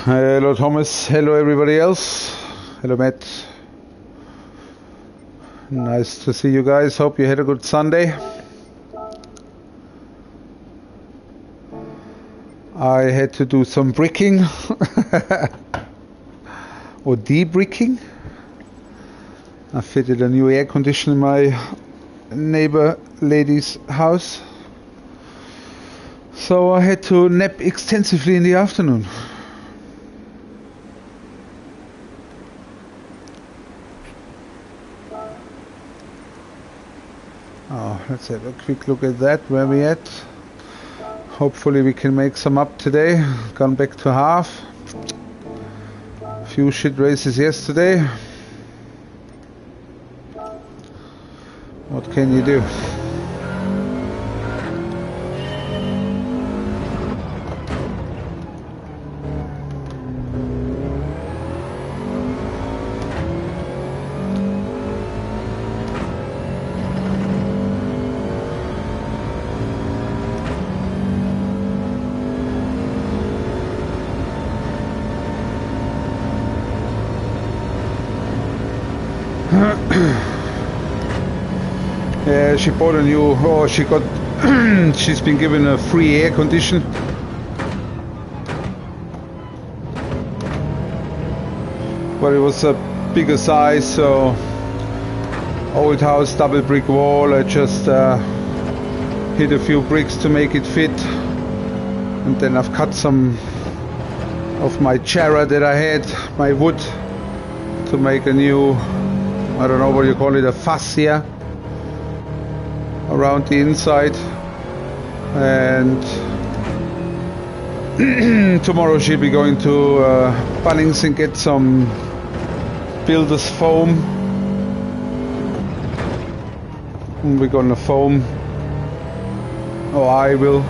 Hello Thomas, hello everybody else, hello Matt. Nice to see you guys, hope you had a good Sunday. I had to do some bricking or de-bricking. I fitted a new air conditioner in my neighbor lady's house, so I had to nap extensively in the afternoon. Oh, let's have a quick look at that, where we at. Hopefully we can make some up today. Gone back to half. Few shit races yesterday. What can you do? Yeah, she bought a new, oh, she got, she's been given a free air condition. But it was a bigger size, so old house, double brick wall. I just hit a few bricks to make it fit. And then I've cut some of my chara that I had, my wood, to make a new, I don't know what you call it, a fascia around the inside. And tomorrow she'll be going to Bunnings and get some builder's foam. And we're gonna foam, or I will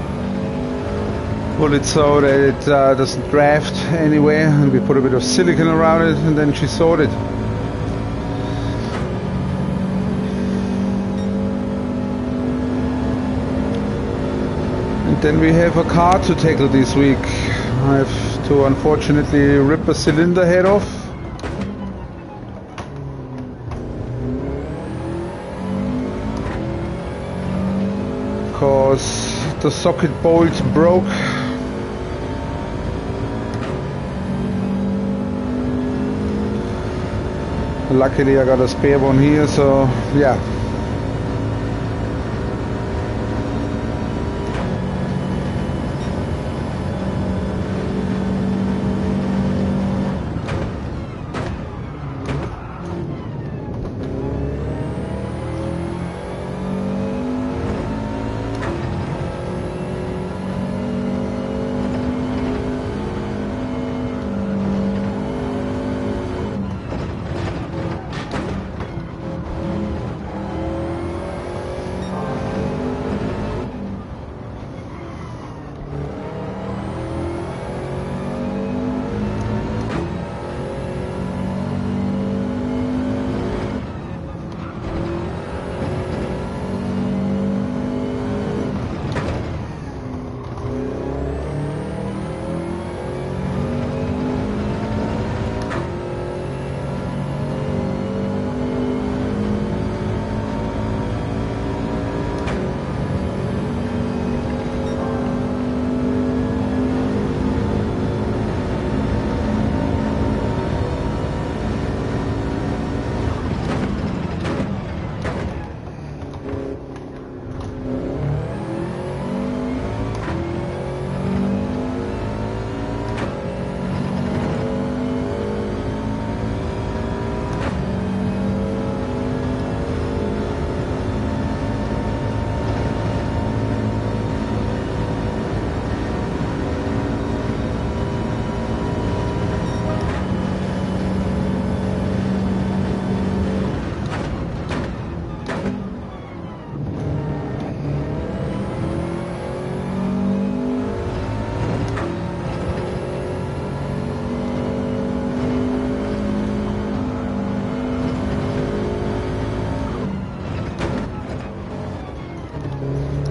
pull it so that it doesn't draft anywhere, and we put a bit of silicone around it, and then she sawed it. And then we have a car to tackle this week. I have to unfortunately rip a cylinder head off. Because the socket bolt broke. Luckily I got a spare one here, so yeah.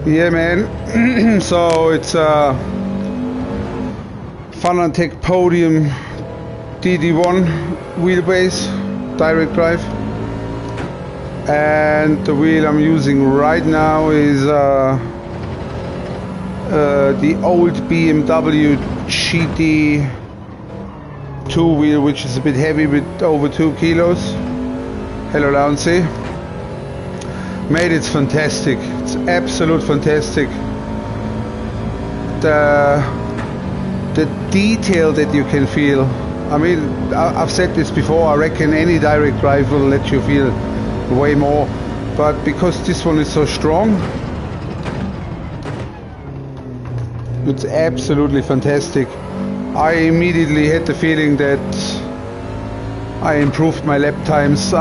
Yeah, man. So it's a Fanatec Podium DD1 wheelbase, direct drive. And the wheel I'm using right now is the old BMW GT2 wheel, which is a bit heavy with over 2 kilos. Hello, Launcy. Mate, it's fantastic. It's absolute fantastic. The detail that you can feel. I mean, I've said this before, I reckon any direct drive will let you feel way more. But because this one is so strong, it's absolutely fantastic. I immediately had the feeling that I improved my lap times.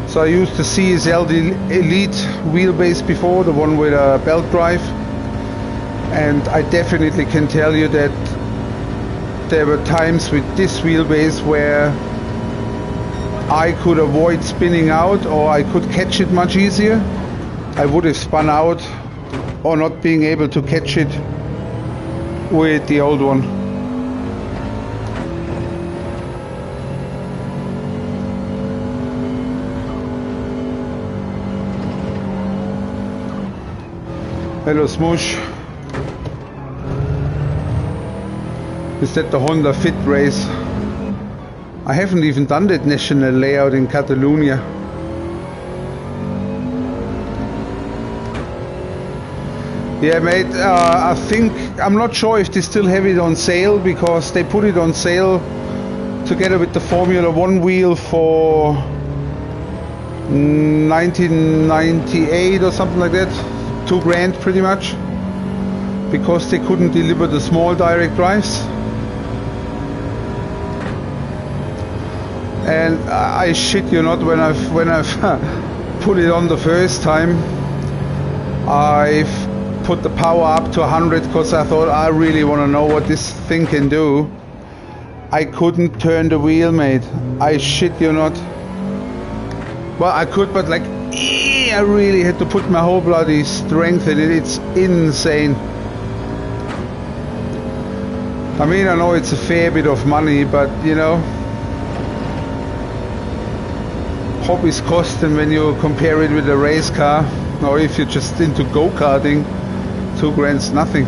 So I used the CSL Elite wheelbase before, the one with a belt drive, and I definitely can tell you that there were times with this wheelbase where I could avoid spinning out, or I could catch it much easier. I would have spun out or not being able to catch it with the old one. Hello, Smoosh. Is that the Honda Fit race? I haven't even done that national layout in Catalonia. Yeah, mate, I think, I'm not sure if they still have it on sale, because they put it on sale together with the Formula 1 wheel for 1998 or something like that. 2 grand pretty much, because they couldn't deliver the small direct drives. And I shit you not, when I've put it on the first time, I've put the power up to 100 because I thought I really want to know what this thing can do. I couldn't turn the wheel, mate. I shit you not. Well, I could, but like, I really had to put my whole bloody strength in it. It's insane. I mean, I know it's a fair bit of money, but you know, hobbies cost, and when you compare it with a race car, or if you're just into go-karting, 2 grand's nothing.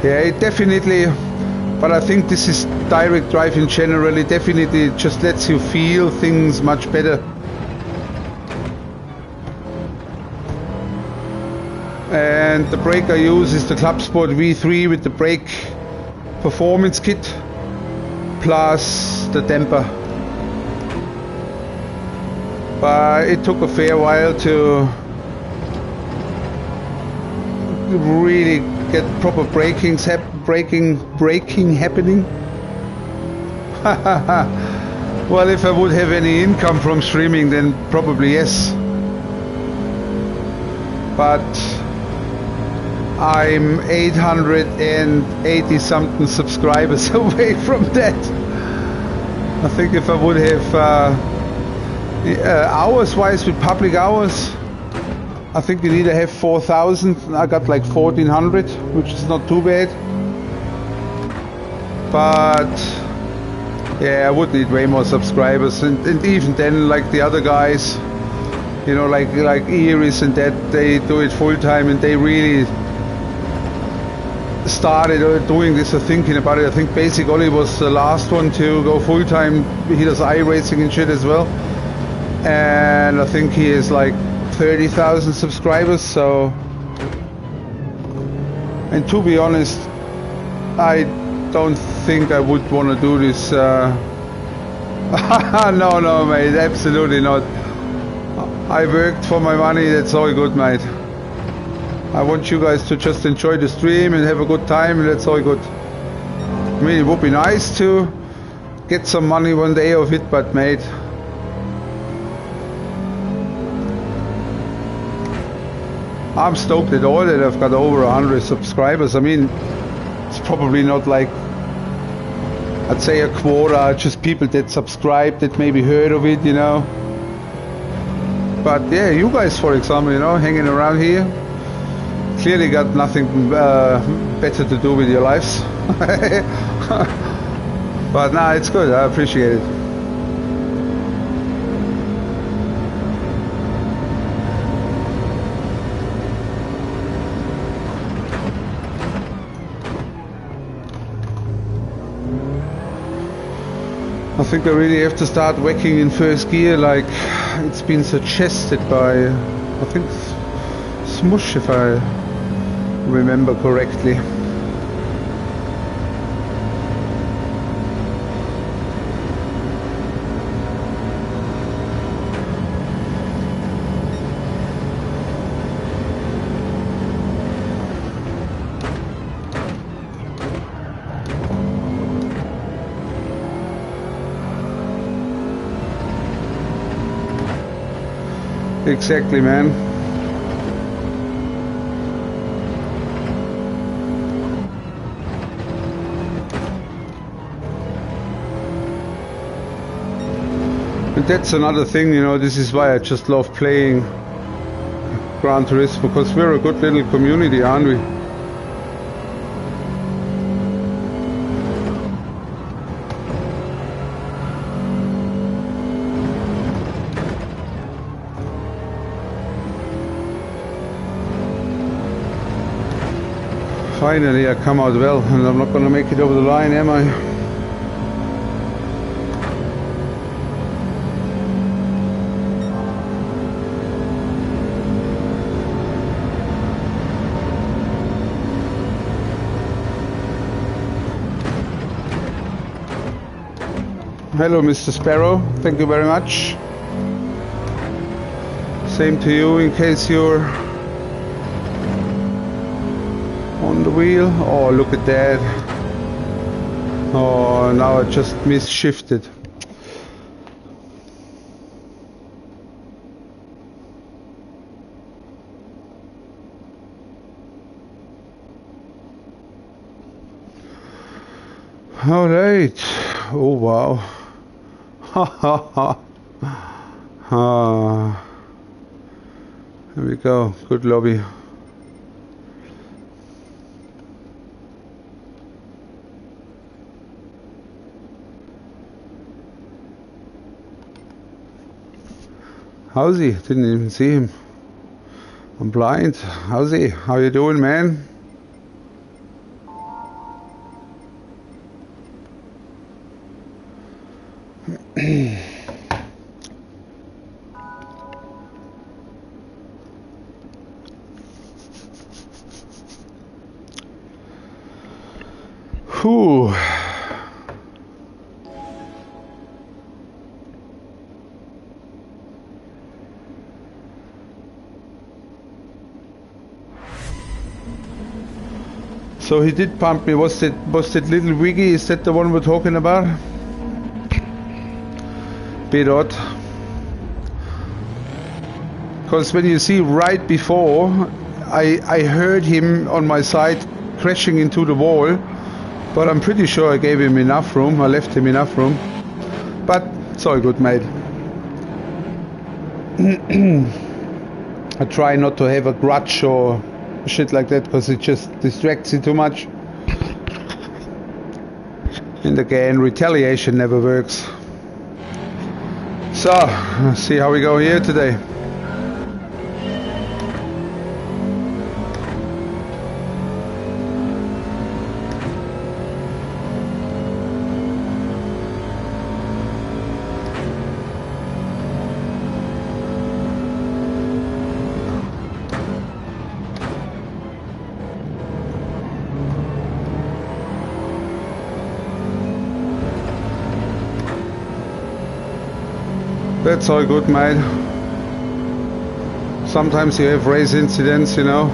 Yeah, it definitely, but I think this is direct drive in general. It definitely just lets you feel things much better. And the brake I use is the Club Sport V3 with the brake performance kit plus the damper. But it took a fair while to really get proper braking happening. Well, if I would have any income from streaming, then probably yes. But I'm 880 something subscribers away from that. I think if I would have hours wise with public hours, I think you need to have 4,000. I got like 1,400, which is not too bad. But yeah, I would need way more subscribers, and even then, like the other guys, you know, like Iris and that, they do it full time, and they really started doing this or thinking about it. I think Basic Ollie was the last one to go full time. He does iRacing and shit as well, and I think he is like 30,000 subscribers. So, and to be honest, I don't think I would want to do this. No, mate, absolutely not. I worked for my money. That's all good, mate. I want you guys to just enjoy the stream and have a good time, and that's all good. I mean, it would be nice to get some money one day of it, but mate, I'm stoked at all that I've got over 100 subscribers. I mean, it's probably not like, I'd say a quarter, just people that subscribe, that maybe heard of it, you know. But yeah, you guys, for example, you know, hanging around here, clearly got nothing better to do with your lives. But nah, it's good, I appreciate it. I think I really have to start whacking in first gear, like it's been suggested by, I think, Smush, if I remember correctly. Exactly, man. And that's another thing, you know, this is why I just love playing Gran Turismo, because we're a good little community, aren't we? Finally I come out well, and I'm not gonna make it over the line, am I? Hello, Mr. Sparrow, thank you very much. Same to you, in case you're on the wheel. Oh, look at that. Oh, now I just misshifted. All right. Oh, wow. Ha ha ha. Ah. There we go. Good lobby. How's he? Didn't even see him. I'm blind. How's he? How you doing, man? Whew. So he did pump me. Was that little wiggy? Is that the one we're talking about? Bit odd. Because when you see right before, I heard him on my side crashing into the wall, but I'm pretty sure I gave him enough room. I left him enough room. But it's all good, mate. I try not to have a grudge or shit like that, because it just distracts you too much. And again, retaliation never works. So, let's see how we go here today. That's all good, mate. Sometimes you have race incidents, you know.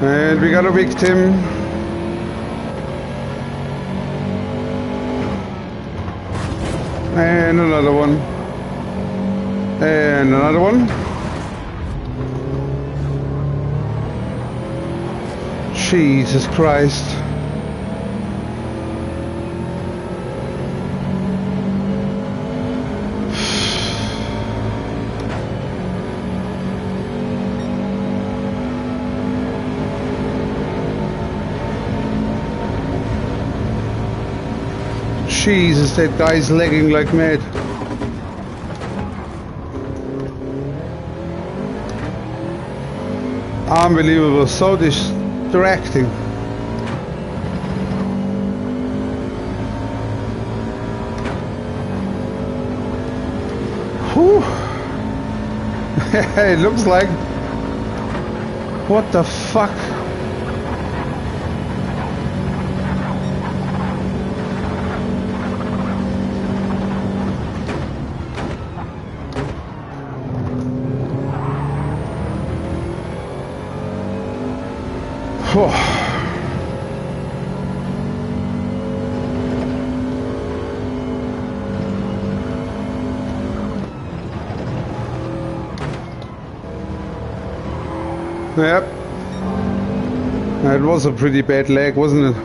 And we got a victim. And another one. And another one. Jesus Christ. Jesus, that guy's lagging like mad. Unbelievable, so distracting. Whew. It looks like... What the fuck? Yep. It was a pretty bad lag, wasn't it?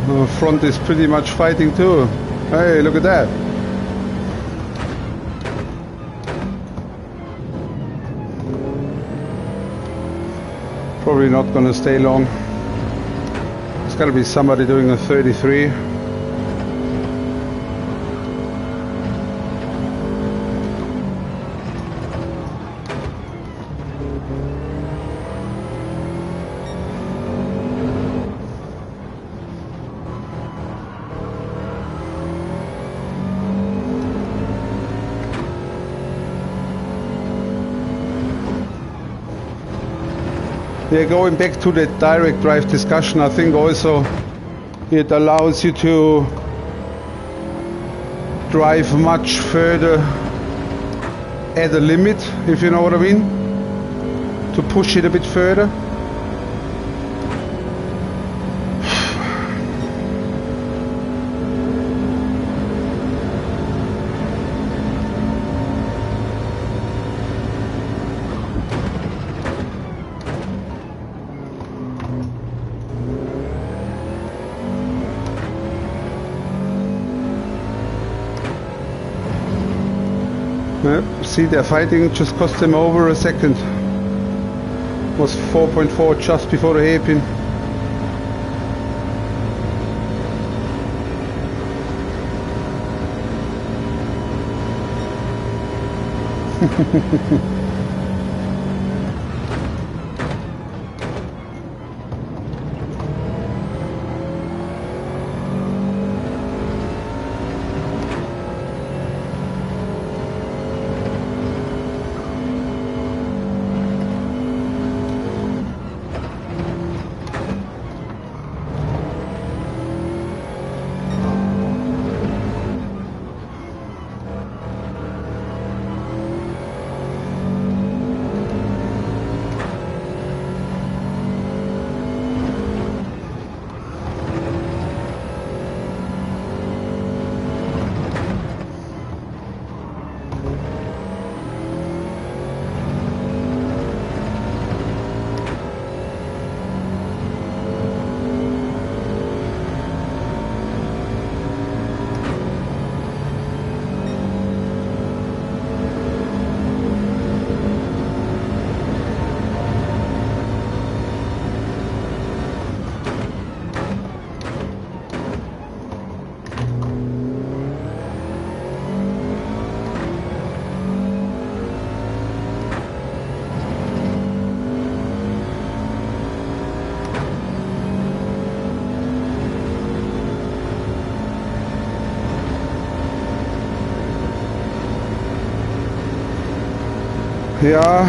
The front is pretty much fighting too. Hey, look at that. Probably not gonna stay long. There's gotta be somebody doing a 33. Yeah, going back to the direct drive discussion, I think also it allows you to drive much further at a limit, if you know what I mean, to push it a bit further. See, they're fighting, just cost them over a second. Was 4.4 just before the hairpin. Yeah,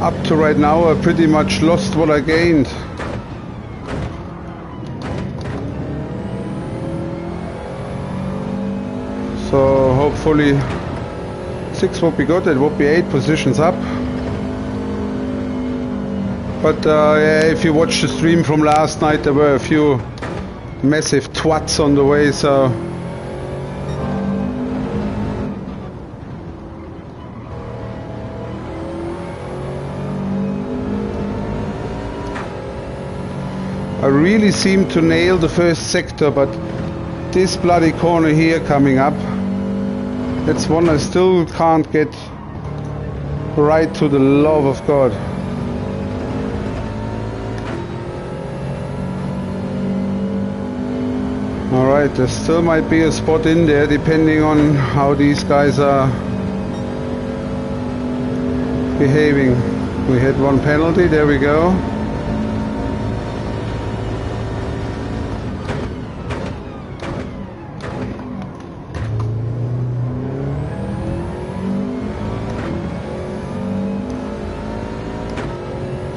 up to right now I pretty much lost what I gained. So hopefully 6 would be good, it would be 8 positions up. But yeah, if you watch the stream from last night, there were a few massive twats on the way, so I really seem to nail the first sector, but this bloody corner here coming up, that's one I still can't get right, to the love of God. Alright, there still might be a spot in there depending on how these guys are behaving. We had one penalty, there we go.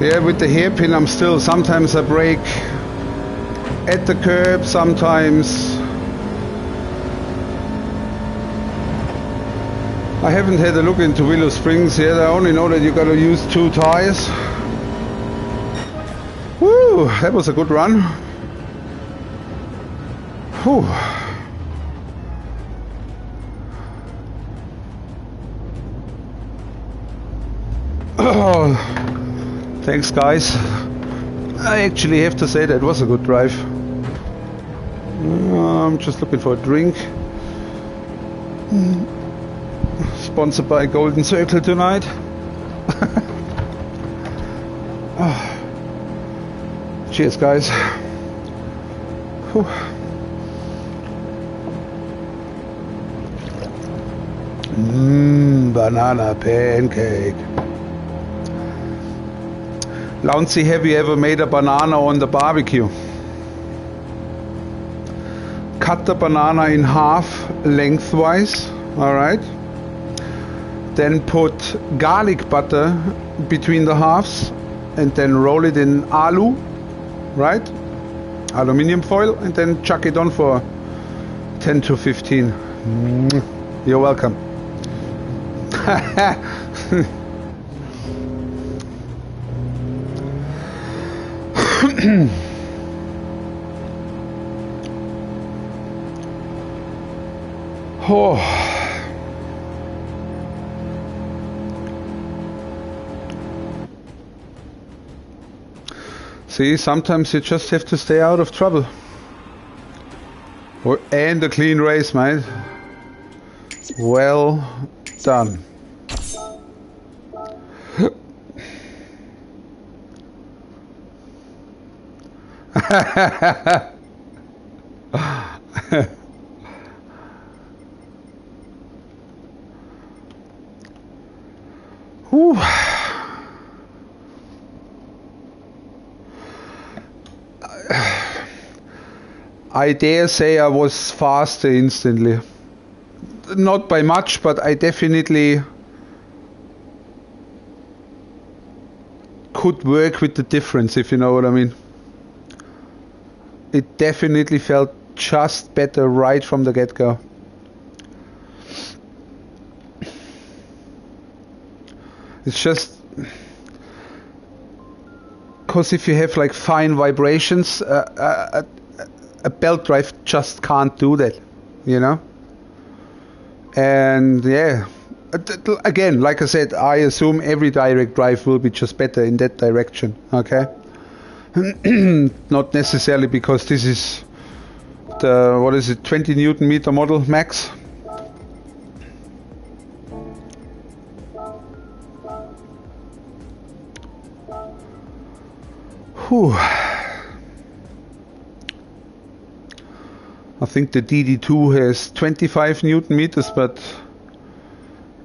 Yeah, with the hairpin I'm still, sometimes I brake at the curb, sometimes I haven't had a look into Willow Springs yet. I only know that you gotta use 2 tires. Woo, that was a good run. Whew. Oh. Thanks guys. I actually have to say that was a good drive. I'm just looking for a drink. Sponsored by Golden Circle tonight. Oh. Cheers guys. Whew. Banana pancake. Louncy, have you ever made a banana on the barbecue? Cut the banana in half lengthwise, alright? Then put garlic butter between the halves and then roll it in alu, right? Aluminium foil, and then chuck it on for 10 to 15. You're welcome. Oh. See, sometimes you just have to stay out of trouble. And a clean race, mate. Well done. Whew. I dare say I was faster instantly. Not by much, but I definitely could work with the difference, if you know what I mean. It definitely felt just better right from the get-go. It's just because if you have like fine vibrations, a belt drive just can't do that, you know. And yeah, again, like I said, I assume every direct drive will be just better in that direction, okay? Not necessarily because this is the, what is it, 20 Newton meter model max. Whew. I think the DD2 has 25 Newton meters, but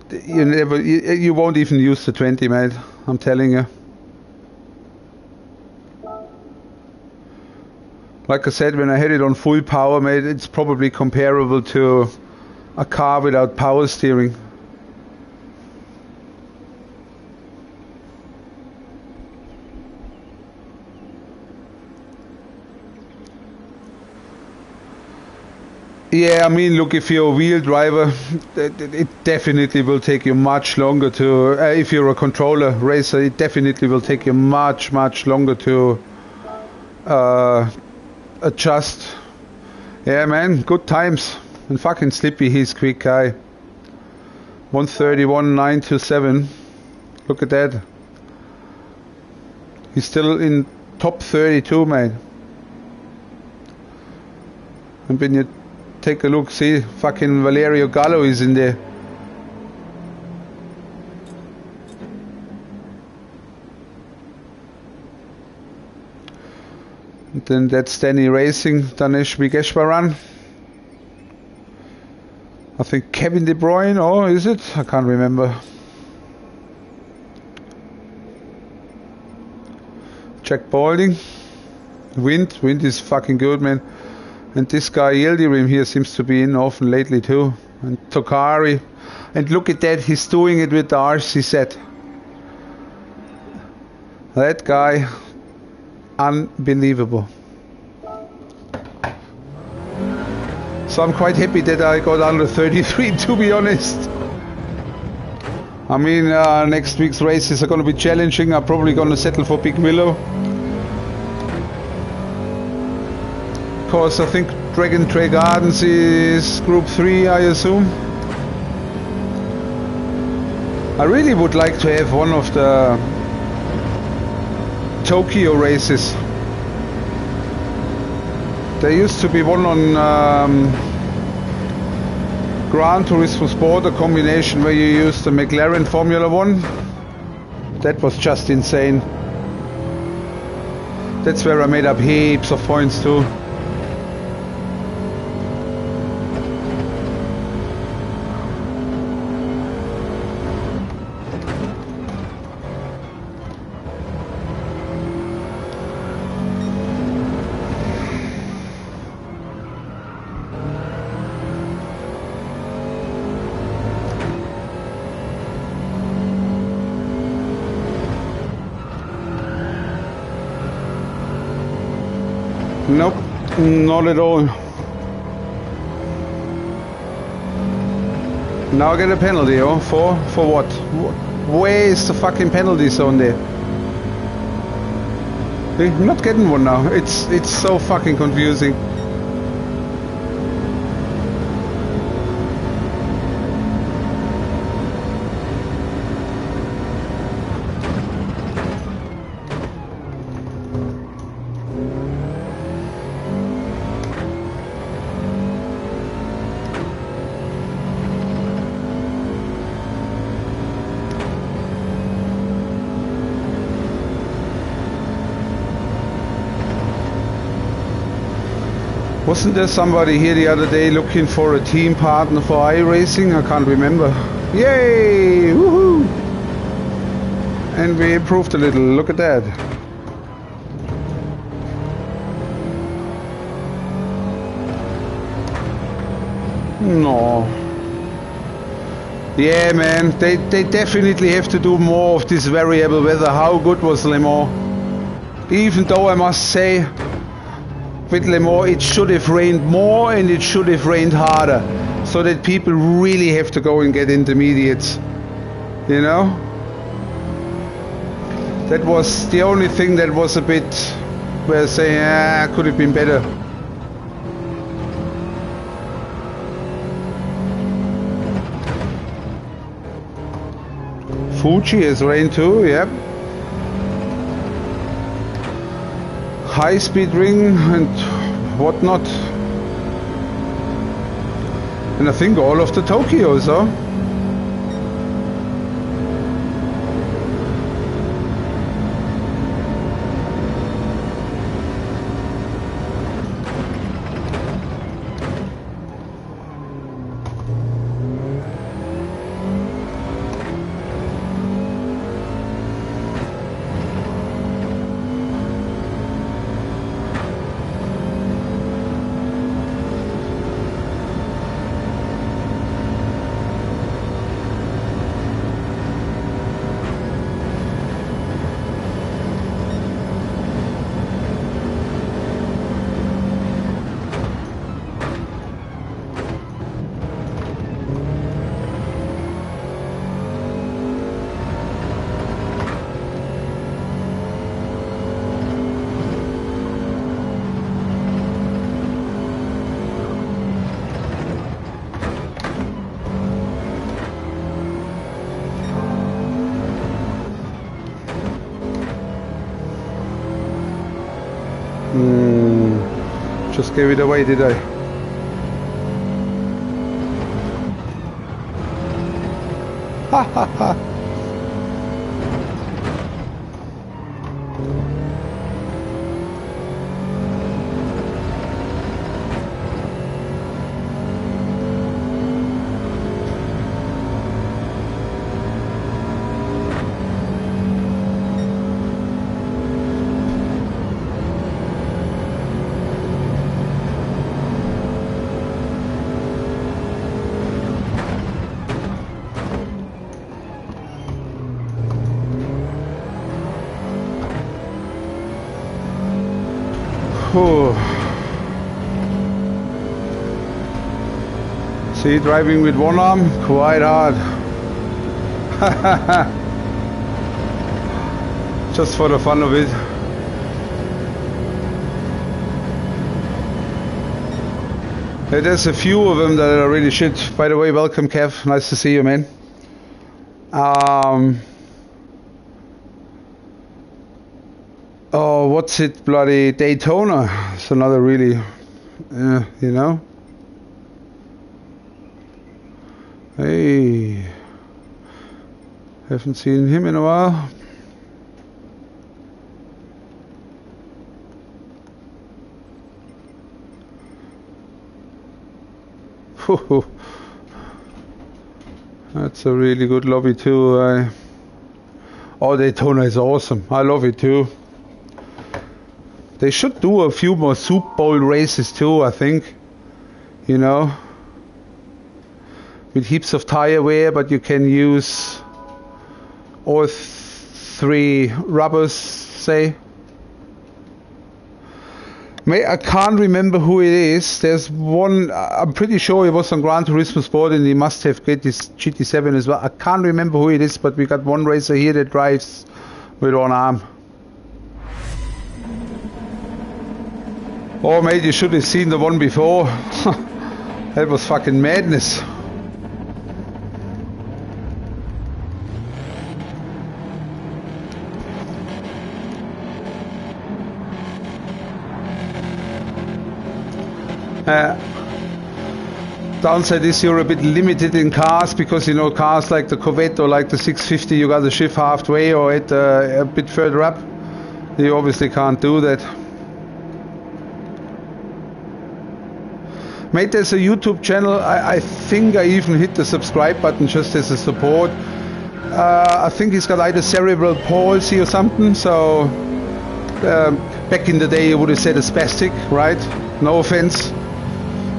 you won't even use the 20, mate. I'm telling you. Like I said, when I had it on full power, mate, it's probably comparable to a car without power steering. Yeah, I mean, look, if you're a wheel driver, it definitely will take you much longer to, if you're a controller racer, it definitely will take you much longer to adjust. Yeah, man, good times. And fucking Slippy, he's quick guy. 131.927. Look at that. He's still in top 32, man. And when you take a look, see, fucking Valerio Gallo is in there. And then that's Danny Racing, Danesh Vigeshwaran. I think Kevin De Bruyne, or is it? I can't remember. Jack Balding. Wind is fucking good, man. And this guy Yildirim here seems to be in often lately too. And Tokari. And look at that, he's doing it with the RC set. That guy, unbelievable. So I'm quite happy that I got under 33, to be honest. I mean, next week's races are going to be challenging. I'm probably going to settle for Big Willow. Because I think Dragon Trail Gardens is Group 3, I assume. I really would like to have one of the Tokyo races. There used to be one on Gran Turismo Sport, a combination where you use the McLaren Formula 1. That was just insane. That's where I made up heaps of points too. Nope, not at all. Now I get a penalty, oh, for what? Where is the fucking penalty zone there? I'm not getting one now. It's so fucking confusing. Wasn't there somebody here the other day looking for a team partner for iRacing? I can't remember. Yay! Woohoo! And we improved a little. Look at that. No. Yeah, man. They definitely have to do more of this variable weather. How good was Le Mans? Even though I must say, with Le Mans, it should have rained more and it should have rained harder, so that people really have to go and get intermediates, you know. That was the only thing that was a bit where I say, could have been better. Fuji has rained too, yep. High-speed ring and whatnot, and I think all of the Tokyos, huh? Just gave it away, did I? Ha ha ha! See, driving with one arm, quite hard. Just for the fun of it. Hey, there's a few of them that are really shit. By the way, welcome Kev, nice to see you, man. Oh, what's it, bloody Daytona? It's another really, you know. Hey, haven't seen him in a while. That's a really good lobby too. Oh, Daytona is awesome. I love it too. They should do a few more Super Bowl races too, I think. You know, with heaps of tire wear, but you can use all three rubbers, say. I can't remember who it is. There's one, I'm pretty sure it was on Gran Turismo Sport and he must have got this GT7 as well. I can't remember who it is, but we got one racer here that drives with one arm. Oh mate, you should have seen the one before. That was fucking madness. Downside is you're a bit limited in cars because, you know, cars like the Corvette or like the 650, you got to shift halfway or at a bit further up. You obviously can't do that. Mate, there's a YouTube channel. I think I even hit the subscribe button just as a support. I think he's got either cerebral palsy or something, so back in the day you would have said a spastic, right? No offense,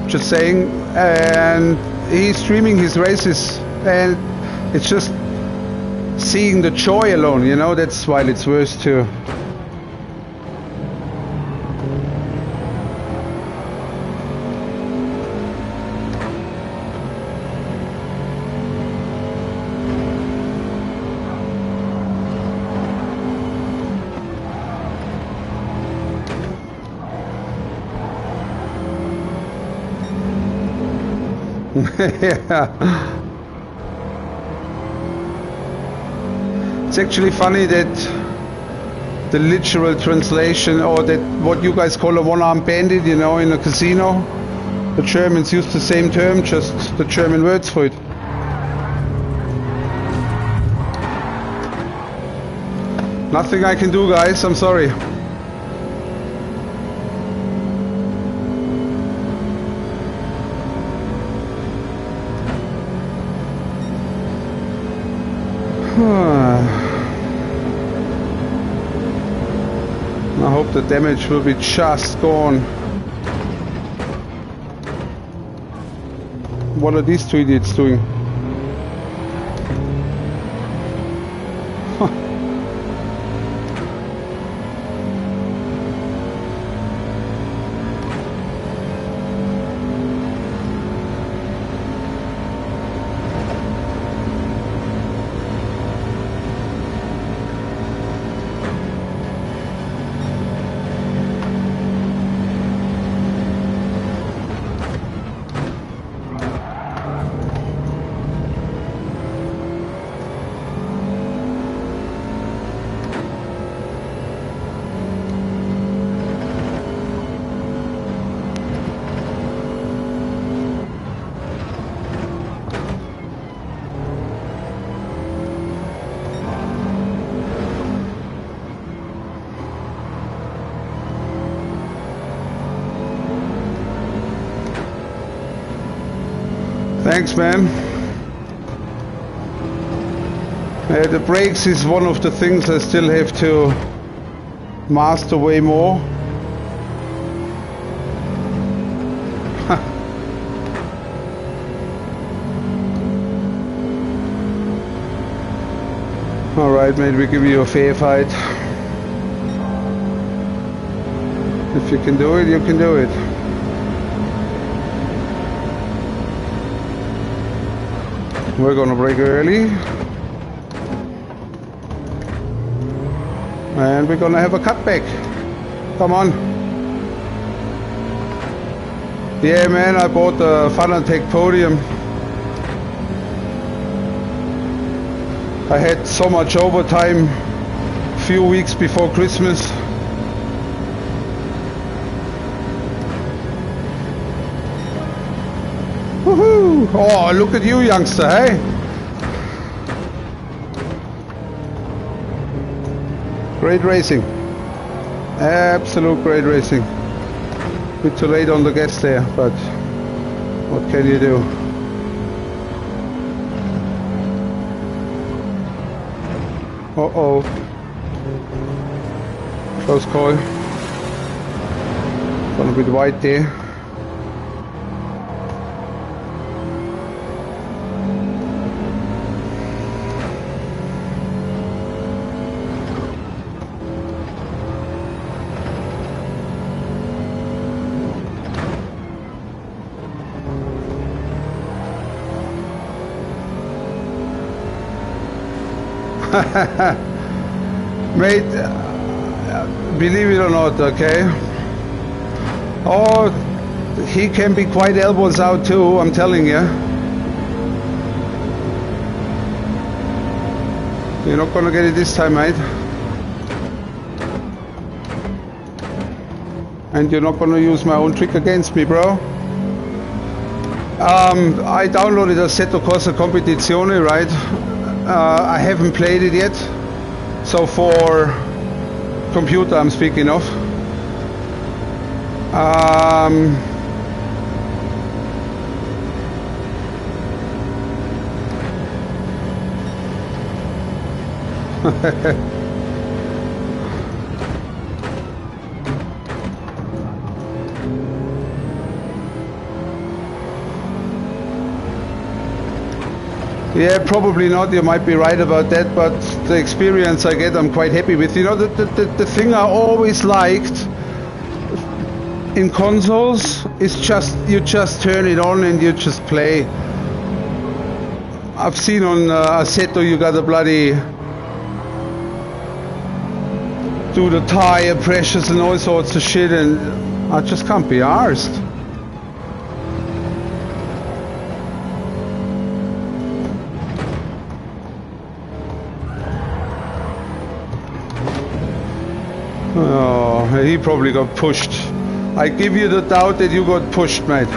just saying. And he's streaming his races and it's just seeing the joy alone, you know, that's why it's worth to. Yeah. It's actually funny that the literal translation, or that what you guys call a one-armed bandit, you know, in a casino, the Germans use the same term, just the German words for it. Nothing I can do, guys, I'm sorry. I hope the damage will be just gone. What are these two idiots doing? Huh. Thanks, man. The brakes is one of the things I still have to master way more. Alright, mate, we give you a fair fight. If you can do it, you can do it. We're gonna brake early. And we're gonna have a cutback. Come on. Yeah, man, I bought the Fanatec podium. I had so much overtime a few weeks before Christmas. Woohoo! Oh, look at you, youngster, hey? Great racing. Absolute great racing. Bit too late on the gas there, but what can you do? Uh-oh. Close call. Gonna be wide there. Mate, believe it or not, okay? Oh, he can be quite elbows out too, I'm telling you. You're not gonna get it this time, mate. And you're not gonna use my own trick against me, bro. I downloaded Assetto Corsa Competizione, right? I haven't played it yet, so for computer I'm speaking of. Yeah, probably not, you might be right about that, but the experience I get I'm quite happy with. You know, the thing I always liked in consoles is just, you just turn it on and you just play. I've seen on Assetto you gotta bloody do the tire pressures and all sorts of shit, and I just can't be arsed. Oh, he probably got pushed. I give you the doubt that you got pushed, mate.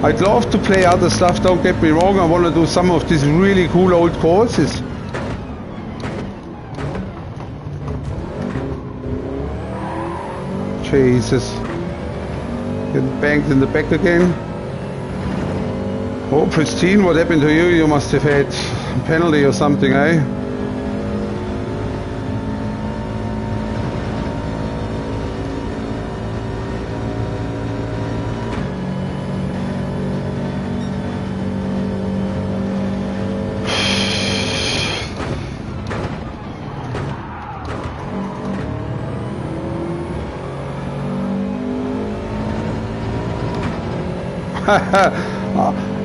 I'd love to play other stuff, don't get me wrong. I want to do some of these really cool old courses. Jesus. Getting banged in the back again. Oh, Pristine, what happened to you? You must have had a penalty or something, eh?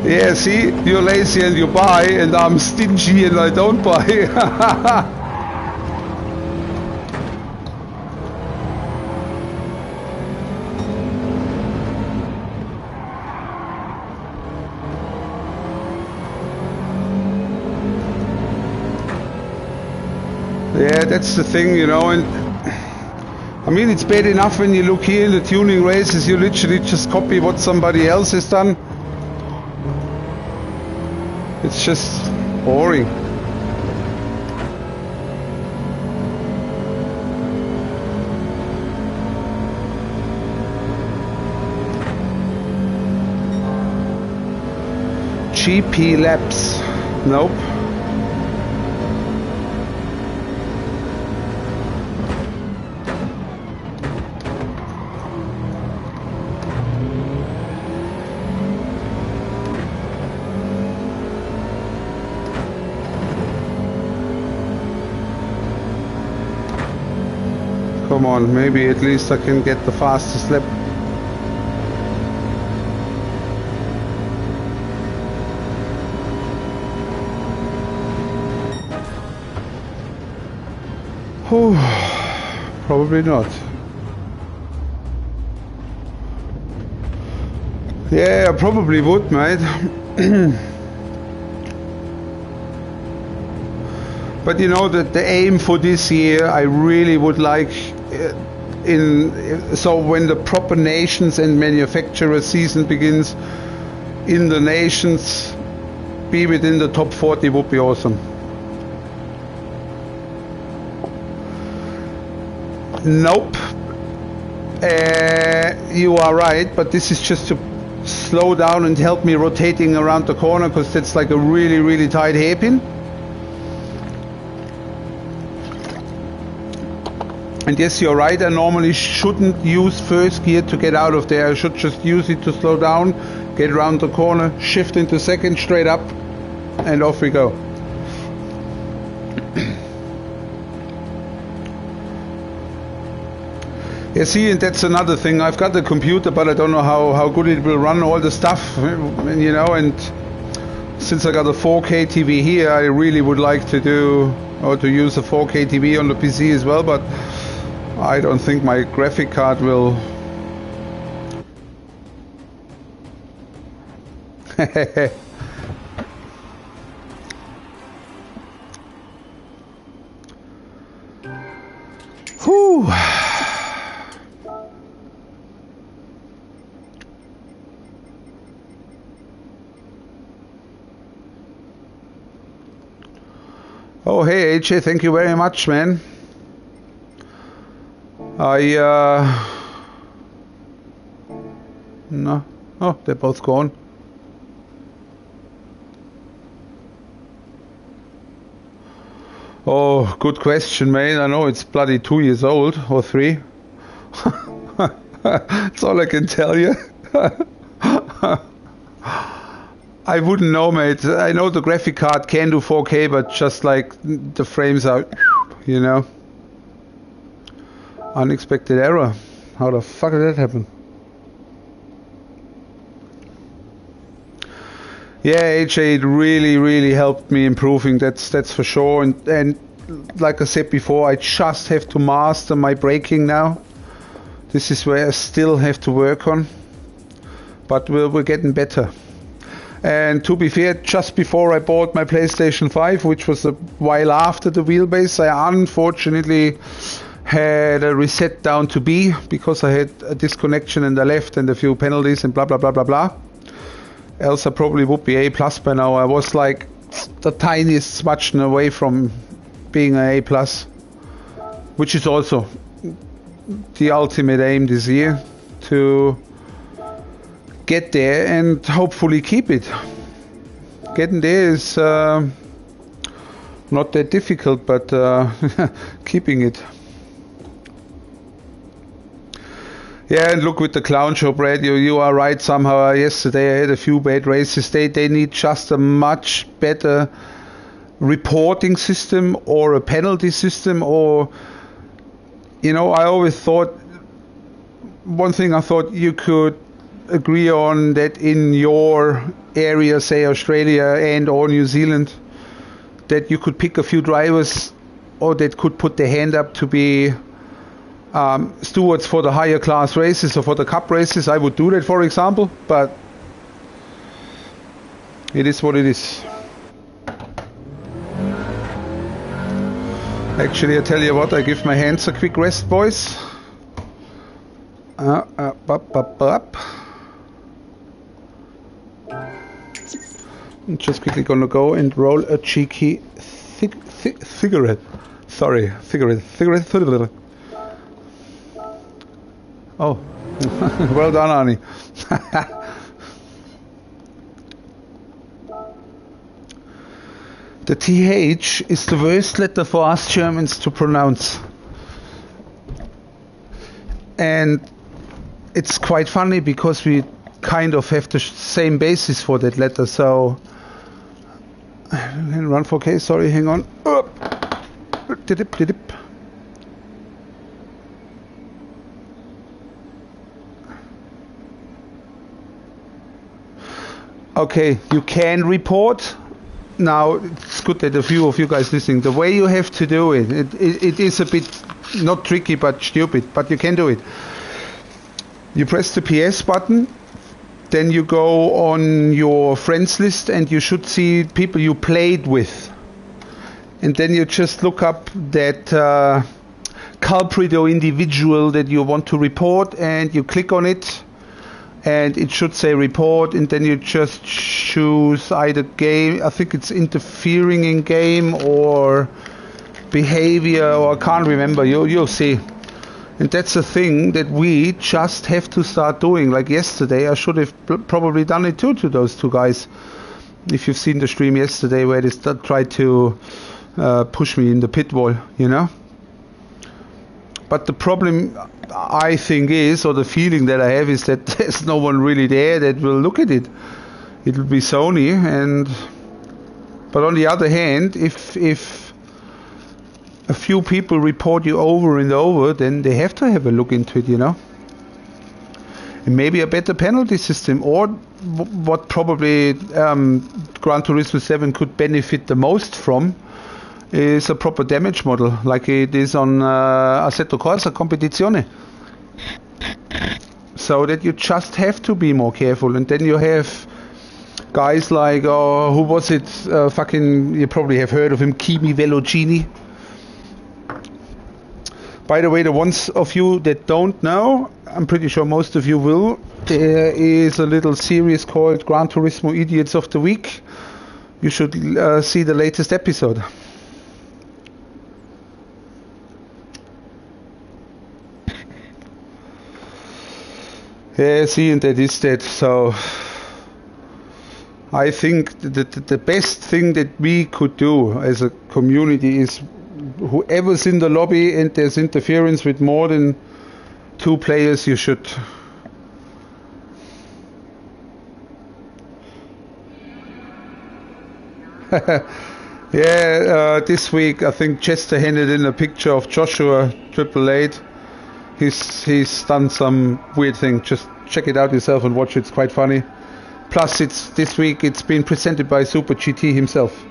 Yeah, see, you're lazy and you buy, and I'm stingy and I don't buy. Yeah, that's the thing, you know, and I mean, it's bad enough when you look here in the tuning races, you literally just copy what somebody else has done. It's just boring. GP laps. Nope. Come on, maybe at least I can get the fastest lap. Oh, probably not. Yeah, I probably would, mate. But you know that the aim for this year, I really would like so when the proper nations and manufacturer season begins in the nations, be within the top 40 would be awesome. Nope. You are right, but this is just to slow down and help me rotating around the corner, because that's like a really, really tight hairpin. And yes, you're right, I normally shouldn't use first gear to get out of there. I should just use it to slow down, get around the corner, shift into second, straight up, and off we go. Yeah, see, and that's another thing. I've got the computer, but I don't know how good it will run all the stuff, you know, and since I got a 4K TV here, I really would like to do, or to use a 4K TV on the PC as well, but I don't think my graphic card will. Whew. Oh, hey AJ, thank you very much, man. No. Oh, they're both gone. Oh, good question, mate. I know it's bloody 2 years old, or 3. That's all I can tell you. I wouldn't know, mate. I know the graphic card can do 4K, but just like the frames are, you know. Unexpected error. How the fuck did that happen? Yeah, AJ, it really helped me improving. That's for sure. And like I said before, I just have to master my braking now. This is where I still have to work on. But we're getting better. And to be fair, just before I bought my PlayStation 5, which was a while after the wheelbase, I unfortunately had a reset down to B because I had a disconnection in the left and a few penalties and blah blah blah blah blah. Else I probably would be A+ by now. I was like the tiniest smudge away from being an A+, which is also the ultimate aim this year, to get there and hopefully keep it. Getting there is not that difficult, but keeping it. Yeah, and look with the clown show, Brad, you are right somehow. Yesterday I had a few bad races. They need just a much better reporting system or a penalty system, or, you know, I always thought, one thing I thought you could agree on, that in your area, say Australia and or New Zealand, that you could pick a few drivers or that could put their hand up to be stewards for the higher class races or for the cup races. I would do that, for example, but it is what it is. Actually, I tell you what, I give my hands a quick rest, boys. I'm just quickly gonna go and roll a cheeky cigarette. Sorry, cigarette. Oh, well done, Arnie. The TH is the worst letter for us Germans to pronounce. And it's quite funny because we kind of have the same basis for that letter. So, run 4K, sorry, hang on. Didip. Okay, you can report. Now, it's good that a few of you guys listening. The way you have to do it, it is a bit not tricky but stupid, but you can do it. You press the PS button, then you go on your friends list and you should see people you played with. And then you just look up that culprit or individual that you want to report and you click on it. And it should say report, and then you just choose either game, I think it's interfering in game or behavior, or I can't remember, you'll see. And that's a thing that we just have to start doing. Like yesterday, I should have probably done it too to those two guys. If you've seen the stream yesterday where they tried to push me in the pit wall, you know. But the problem I think is, or the feeling that I have is that there's no one really there that will look at it. It will be Sony, but on the other hand, if a few people report you over and over, then they have to have a look into it, you know. And maybe a better penalty system, or what probably Gran Turismo 7 could benefit the most from is a proper damage model, like it is on Assetto Corsa Competizione. So that you just have to be more careful, and then you have guys like, who was it? You probably have heard of him, Kimi Velocini. By the way, the ones of you that don't know, I'm pretty sure most of you will, there is a little series called Gran Turismo Idiots of the Week. You should see the latest episode. Yeah, see, and that is that. So I think that the best thing that we could do as a community is whoever's in the lobby and there's interference with more than 2 players, you should yeah, this week I think Chester handed in a picture of Joshua 888. He's done some weird thing. Just check it out yourself and watch it. It's quite funny. Plus, this week it's been presented by Super GT himself.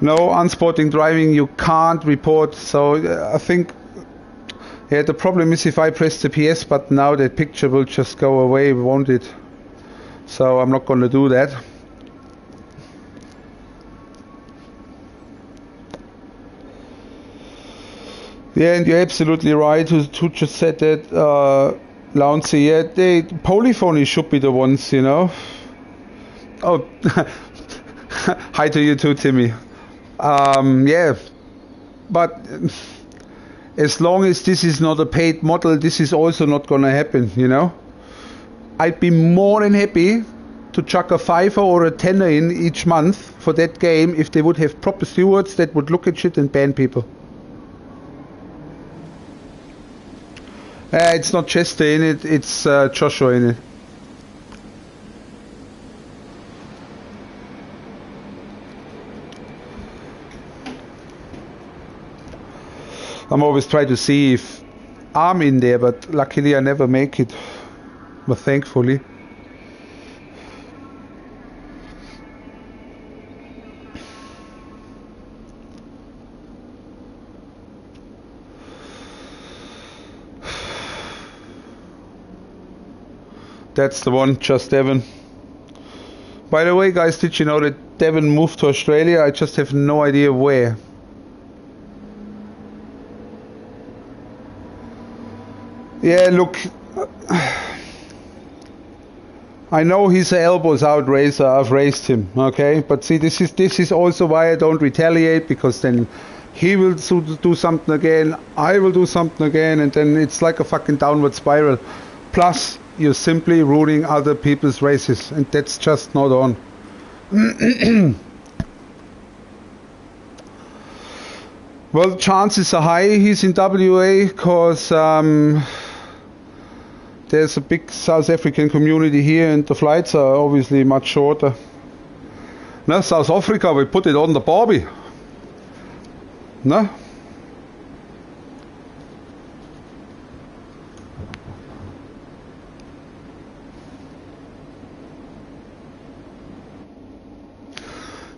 No unsporting driving, you can't report. So I think, yeah, the problem is if I press the PS button now, that picture will just go away, won't it? So I'm not going to do that. Yeah, and you're absolutely right. Who just said that? Louncy, yeah, Polyphony should be the ones, you know. Oh, hi to you too, Timmy. Yeah, but as long as this is not a paid model, this is also not gonna happen, you know. I'd be more than happy to chuck a $5 or a $10 in each month for that game if they would have proper stewards that would look at shit and ban people. It's not Chester in it, it's Joshua in it. I'm always trying to see if I'm in there, but luckily I never make it. But thankfully. That's the one, just Devon. By the way, guys, did you know that Devon moved to Australia? I just have no idea where. Yeah, look, I know he's an elbows out racer. I've raced him, okay? But see, this is also why I don't retaliate, because then he will do something again, I will do something again, and then it's like a fucking downward spiral. Plus, you're simply ruining other people's races, and that's just not on. Well, chances are high he's in WA, because there's a big South African community here, and the flights are obviously much shorter. No, South Africa, we put it on the Barbie. No?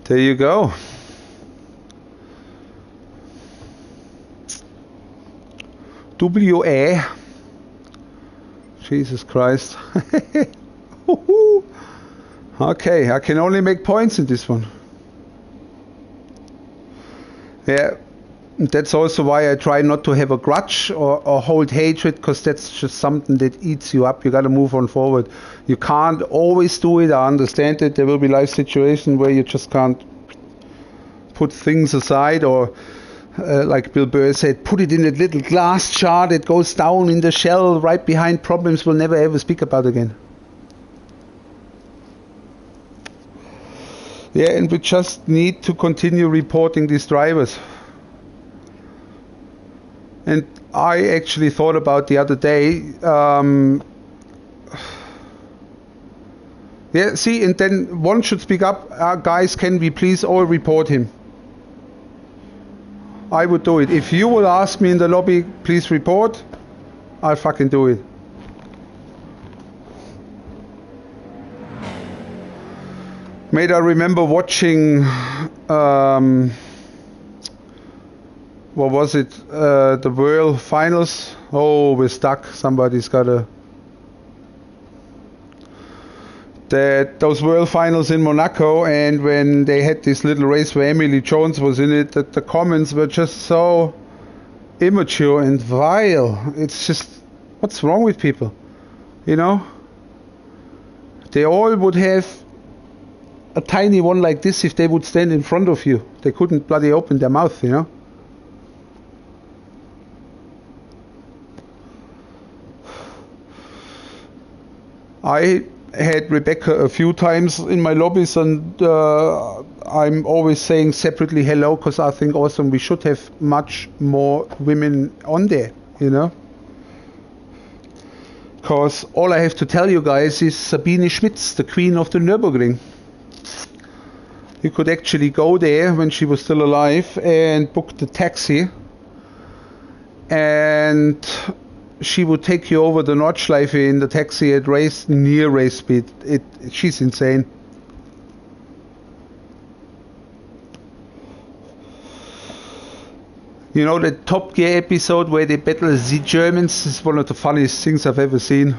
There you go. WA. Jesus Christ. Okay, I can only make points in this one. Yeah, that's also why I try not to have a grudge or hold hatred, because that's just something that eats you up. You got to move on forward. You can't always do it. I understand that there will be life situations where you just can't put things aside, or like Bill Burr said, put it in a little glass jar that goes down in the shell right behind problems we'll never ever speak about again. Yeah, and we just need to continue reporting these drivers. And I actually thought about the other day, yeah, see, and then one should speak up, guys, can we please all report him? I would do it. If you will ask me in the lobby, please report, I'll fucking do it. Mate, I remember watching, what was it, the World Finals. Oh, we're stuck. Somebody's got a... Those World Finals in Monaco, and when they had this little race where Emily Jones was in it, that the comments were just so immature and vile. It's just, what's wrong with people? You know? They all would have a tiny one like this if they would stand in front of you. They couldn't bloody open their mouth, you know? I had Rebecca a few times in my lobbies, and I'm always saying separately hello, because I think also we should have much more women on there, you know? Because all I have to tell you guys is Sabine Schmitz, the queen of the Nürburgring. You could actually go there when she was still alive and book the taxi, and she would take you over the Nordschleife in the taxi at near race speed. She's insane. You know, the Top Gear episode where they battle the Germans is one of the funniest things I've ever seen.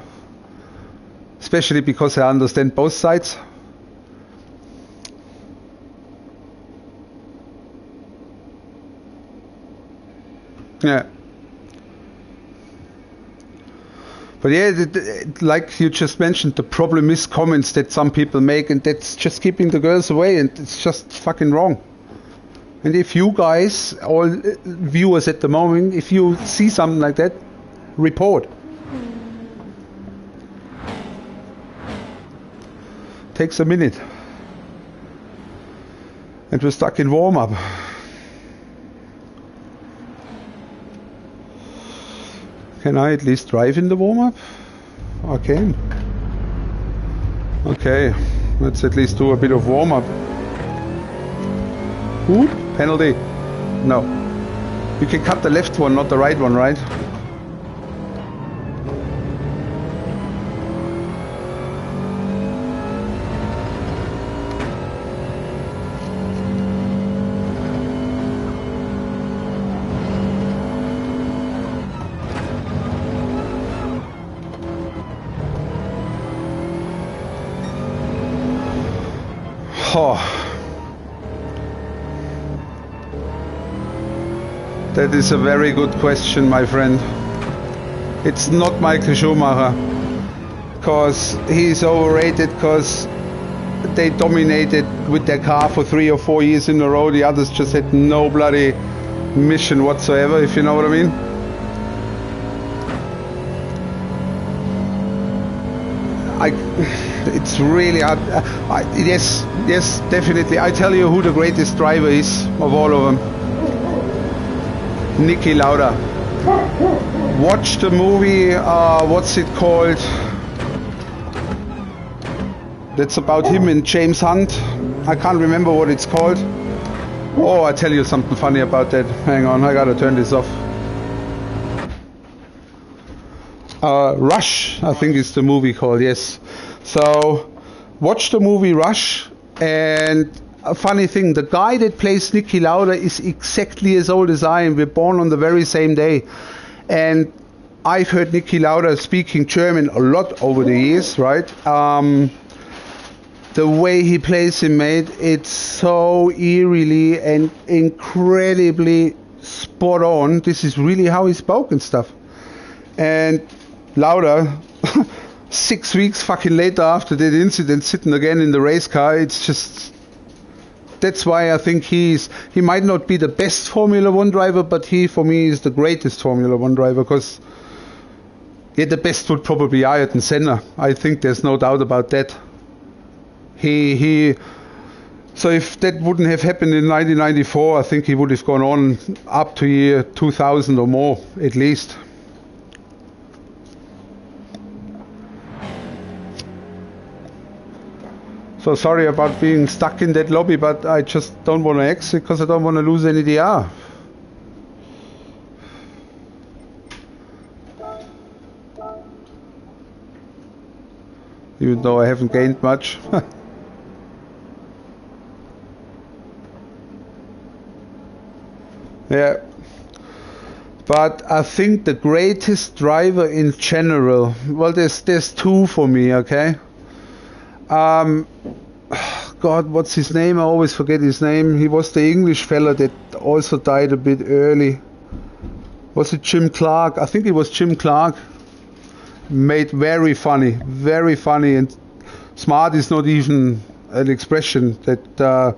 Especially because I understand both sides. Yeah. But yeah, like you just mentioned, the problem is comments that some people make, and that's just keeping the girls away, and it's just fucking wrong. And if you guys, all viewers at the moment, if you see something like that, report. Takes a minute. And we're stuck in warm-up. Can I at least drive in the warm-up? I can. Okay, let's at least do a bit of warm-up. Ooh, penalty. No. You can cut the left one, not the right one, right? Oh. That is a very good question, my friend. It's not Michael Schumacher, because he's overrated, because they dominated with their car for 3 or 4 years in a row. The others just had no bloody mission whatsoever, if you know what I mean. It's really hard. Yes, definitely. I tell you who the greatest driver is of all of them. Niki Lauda. Watch the movie, what's it called? That's about him and James Hunt. I can't remember what it's called. Oh, I tell you something funny about that. Hang on, I gotta turn this off. Rush, I think is the movie called, yes. So, watch the movie Rush, and a funny thing, the guy that plays Niki Lauda is exactly as old as I am. We're born on the very same day. And I've heard Niki Lauda speaking German a lot over the years, right? The way he plays him, mate, it's so eerily and incredibly spot on. This is really how he spoke and stuff. And Lauda, 6 weeks fucking later after that incident, sitting again in the race car, it's just... That's why I think he might not be the best Formula 1 driver, but he, for me, is the greatest Formula 1 driver, because the best would probably be Ayrton Senna. I think there's no doubt about that. So if that wouldn't have happened in 1994, I think he would have gone on up to year 2000 or more, at least. So sorry about being stuck in that lobby, but I just don't want to exit because I don't want to lose any DR. Even though I haven't gained much. Yeah. But I think the greatest driver in general, well, there's two for me, okay? God, what's his name? I always forget his name. He was the English fella that also died a bit early. Was it Jim Clark? I think it was Jim Clark. Made very funny, and smart is not even an expression that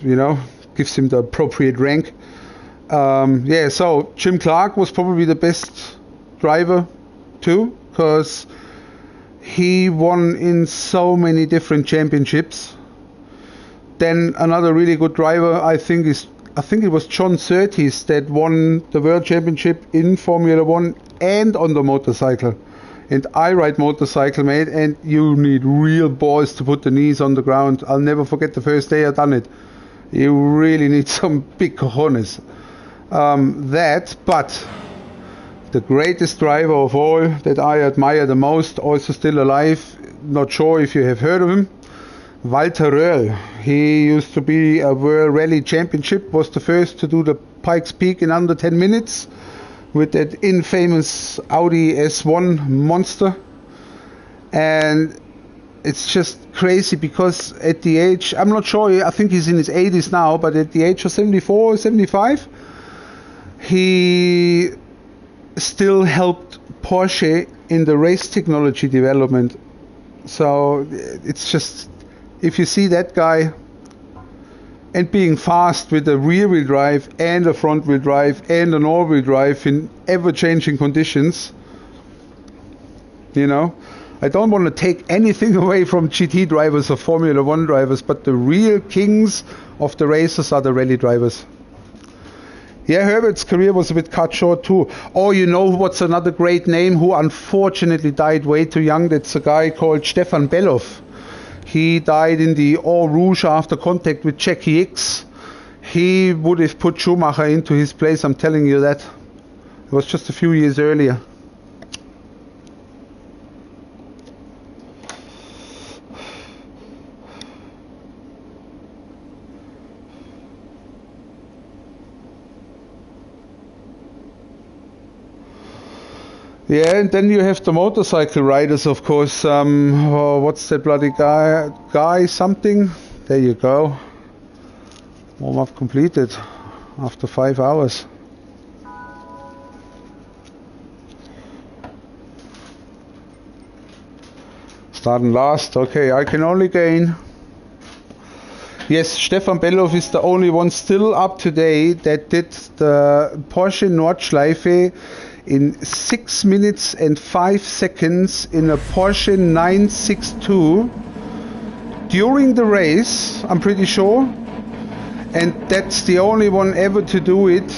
you know, gives him the appropriate rank. Yeah, so Jim Clark was probably the best driver too, because he won in so many different championships. Then another really good driver, I think it was John Surtees that won the World Championship in Formula 1 and on the motorcycle. And I ride motorcycle, mate, and you need real balls to put the knees on the ground. I'll never forget the first day I done it. You really need some big cojones. But the greatest driver of all that I admire the most, also still alive, not sure if you have heard of him, Walter Röhrl. He used to be a World Rally Championship, was the first to do the Pikes Peak in under 10 minutes with that infamous Audi S1 monster. And it's just crazy because at the age, I'm not sure, I think he's in his 80s now, but at the age of 74, 75, he still helped Porsche in the race technology development. So it's just, if you see that guy and being fast with a rear-wheel drive and a front-wheel drive and an all-wheel drive in ever-changing conditions, you know, I don't want to take anything away from GT drivers or Formula 1 drivers, but the real kings of the races are the rally drivers. Yeah, Herbert's career was a bit cut short too. Or you know what's another great name who unfortunately died way too young? That's a guy called Stefan Bellof. He died in the Eau Rouge after contact with Jackie X. He would have put Schumacher into his place, I'm telling you that. It was just a few years earlier. Yeah, and then you have the motorcycle riders, of course. Oh, what's that bloody guy something? There you go. Warm-up completed after 5 hours. Starting last. Okay, I can only gain. Yes, Stefan Bellof is the only one still up to date that did the Porsche Nordschleife in 6 minutes and 5 seconds in a Porsche 962 during the race, I'm pretty sure. And that's the only one ever to do it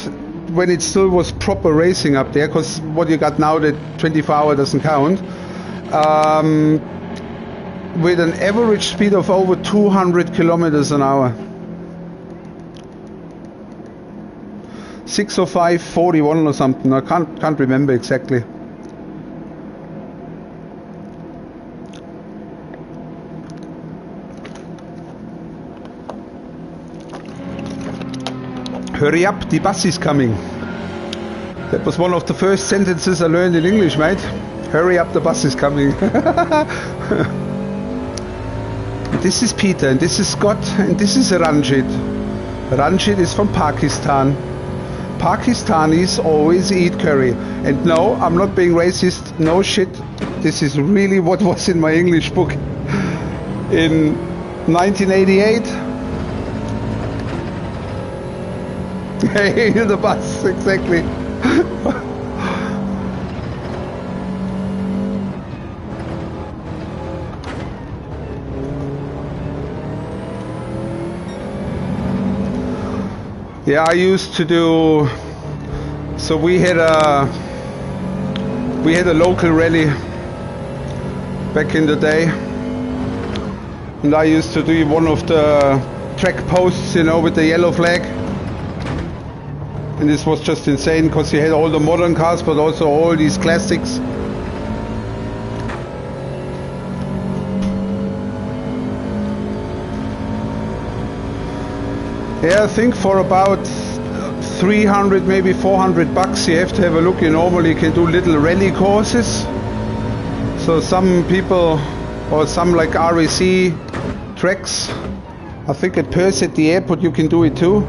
when it still was proper racing up there, because what you got now, the 24-hour doesn't count. With an average speed of over 200 kilometers an hour. 6:05:41 or something. I can't remember exactly. Hurry up, the bus is coming. That was one of the first sentences I learned in English, mate. Hurry up, the bus is coming. This is Peter, and this is Scott, and this is Ranjit. Ranjit is from Pakistan. Pakistanis always eat curry. And no, I'm not being racist, no shit. This is really what was in my English book in 1988. Hey, the bus, exactly. Yeah, I used to do. So we had a local rally back in the day, and I used to do one of the track posts, you know, with the yellow flag. And this was just insane because you had all the modern cars, but also all these classics. Yeah, I think for about 300, maybe 400 bucks, you have to have a look. You normally can do little rally courses. So some people, or some like RAC tracks, I think at Perth at the airport you can do it too.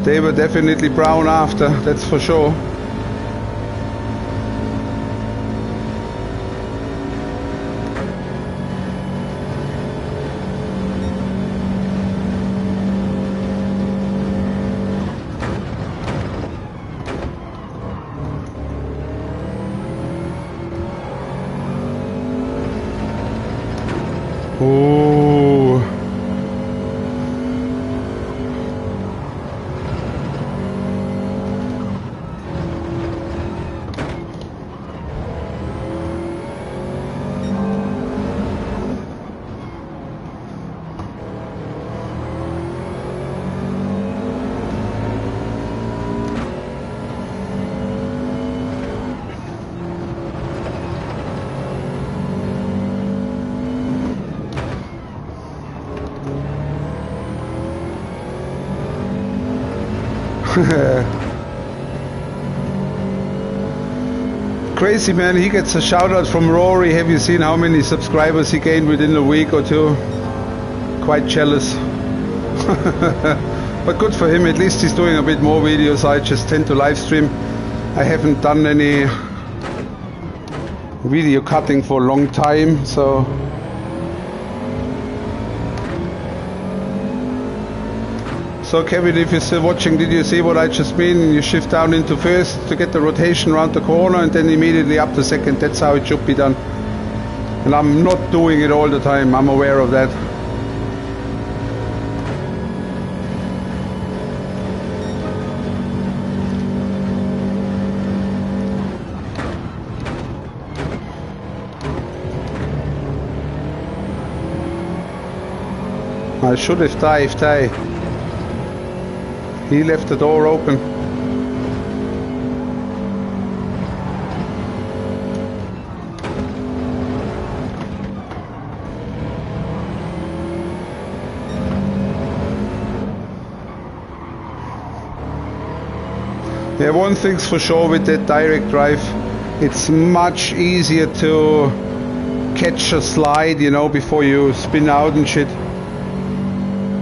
They were definitely brown after, that's for sure. Oh. Crazy, man. He gets a shout out from Rory. Have you seen how many subscribers he gained within a week or two? Quite jealous. But good for him, at least he's doing a bit more videos. I just tend to live stream. I haven't done any video cutting for a long time, so Kevin, if you're still watching, did you see what I just mean? You shift down into first to get the rotation around the corner and then immediately up to second. That's how it should be done. And I'm not doing it all the time, I'm aware of that. I should have dived, He left the door open. Yeah, one thing's for sure with that direct drive, it's much easier to catch a slide, you know, before you spin out and shit.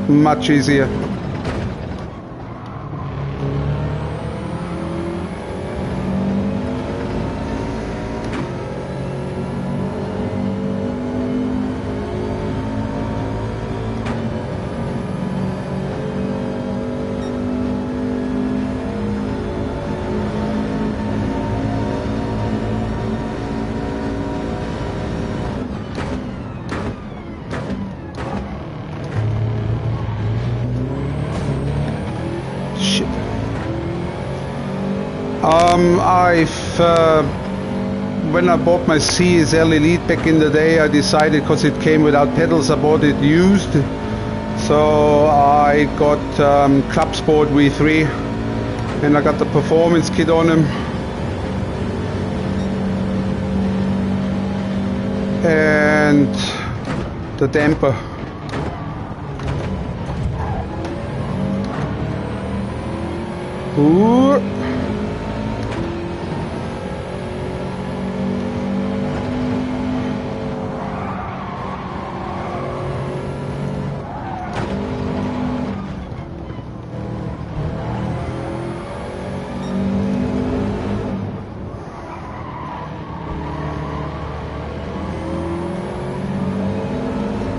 Much easier. When I bought my CSL Elite back in the day, I decided, because it came without pedals, I bought it used. So I got Club Sport V3 and I got the performance kit on him. And the damper. Ooh.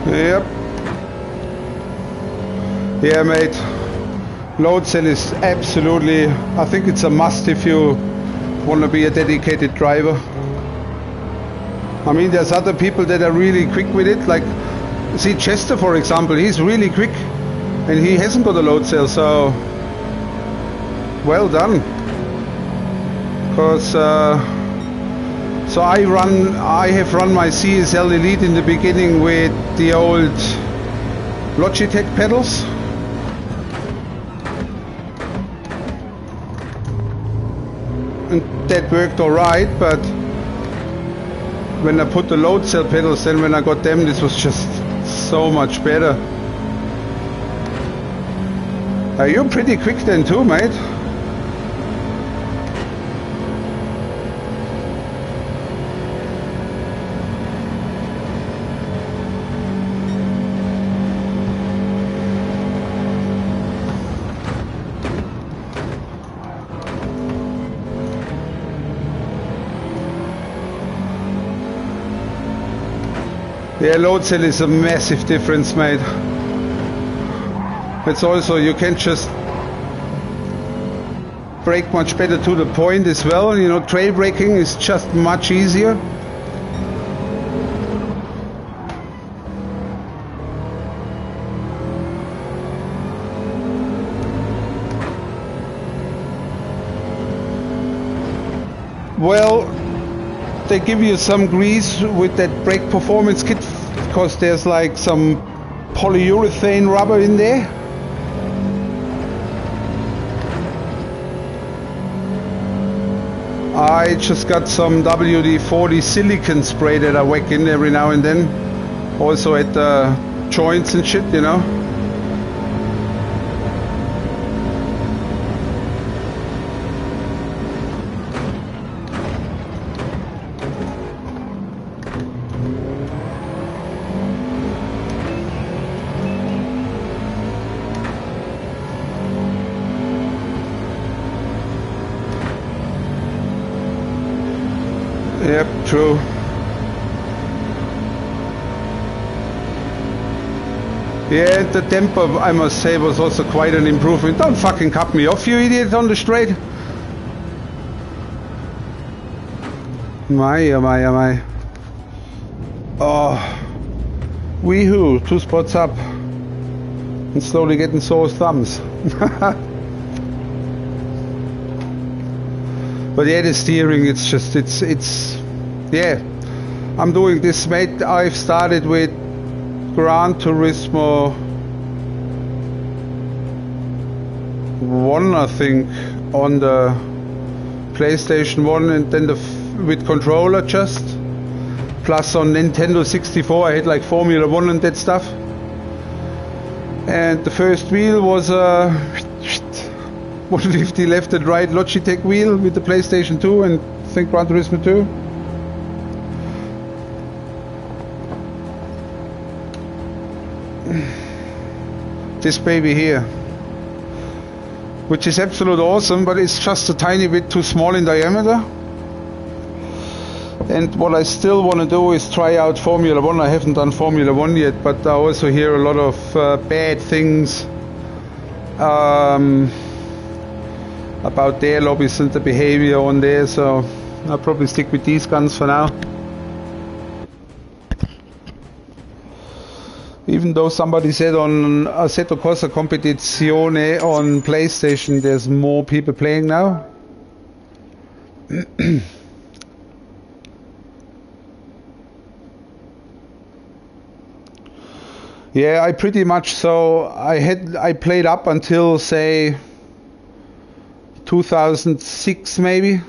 Yep. Yeah, mate. Load cell is absolutely, I think it's a must if you want to be a dedicated driver. I mean, there's other people that are really quick with it, like, see Chester for example, he's really quick and he hasn't got a load cell, so well done. Because so I have run my CSL Elite in the beginning with the old Logitech pedals. And that worked alright, but when I put the load cell pedals, then when I got them, this was just so much better. You're pretty quick then too, mate. Yeah, load cell is a massive difference, mate. It's also, you can just brake much better to the point as well. You know, trail braking is just much easier. Well, they give you some grease with that brake performance kit because there's like some polyurethane rubber in there. I just got some WD-40 silicone spray that I whack in every now and then, also at the joints and shit, you know. Yep, true. Yeah, the tempo, I must say, was also quite an improvement. Don't fucking cut me off, you idiot, on the straight. My, oh my, oh my. Oh. Weehoo, 2 spots up. And slowly getting sore thumbs. But yeah, the steering, it's just, it's, yeah. I'm doing this, mate. I've started with Gran Turismo 1, I think, on the PlayStation 1, and then with controller just. Plus on Nintendo 64, I had like Formula 1 and that stuff. And the first wheel was 150 left and right Logitech wheel with the PlayStation 2 and I think Gran Turismo 2. This baby here, which is absolute awesome, but it's just a tiny bit too small in diameter. And what I still want to do is try out Formula 1. I haven't done Formula 1 yet, but I also hear a lot of bad things about their lobbies and the behavior on there, so I'll probably stick with these guns for now. Even though somebody said on Assetto Corsa Competizione on PlayStation there's more people playing now. Yeah, I pretty much, so I played up until say 2006 maybe.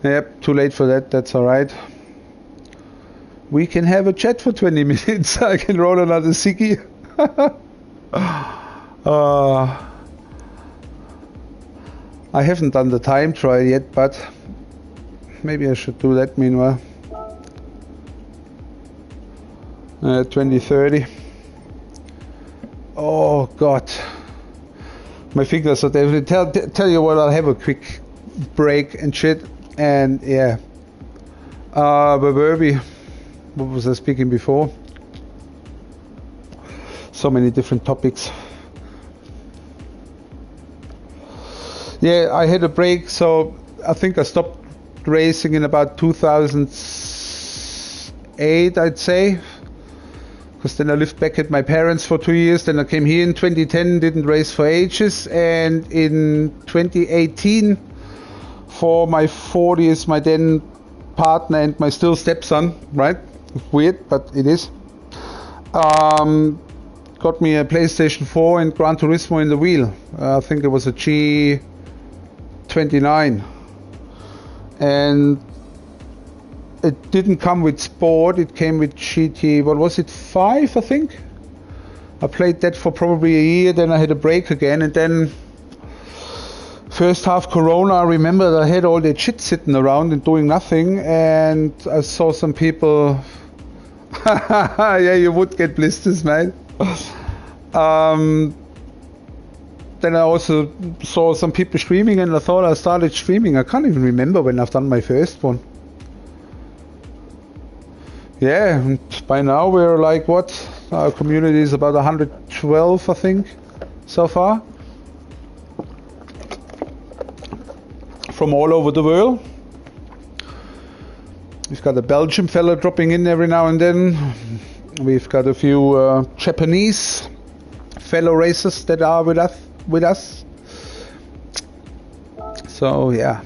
Yep, too late for that, that's alright. We can have a chat for 20 minutes. I can roll another ciggy. I haven't done the time trial yet, but maybe I should do that meanwhile. 2030. Oh God, my fingers are definitely. Tell you what, I'll have a quick break and shit, and yeah. What was I speaking before? So many different topics. Yeah, I had a break, so I think I stopped racing in about 2008, I'd say. Because then I lived back at my parents for 2 years, then I came here in 2010, didn't race for ages, and in 2018, for my 40th, my then partner and my still stepson, right? Weird, but it is. Got me a PlayStation 4 and Gran Turismo in the wheel. I think it was a G29. And it didn't come with Sport, it came with GT, what was it, 5 I think? I played that for probably a year, then I had a break again, and then first half Corona, I remember I had all that shit sitting around and doing nothing, and I saw some people. Yeah, you would get blisters, man. Then I also saw some people streaming, and I thought I started streaming. I can't even remember when I've done my first one. Yeah, and by now we're like, what? Our community is about 112, I think, so far. From all over the world. We've got a Belgian fella dropping in every now and then. We've got a few Japanese fellow racers that are with us. So yeah.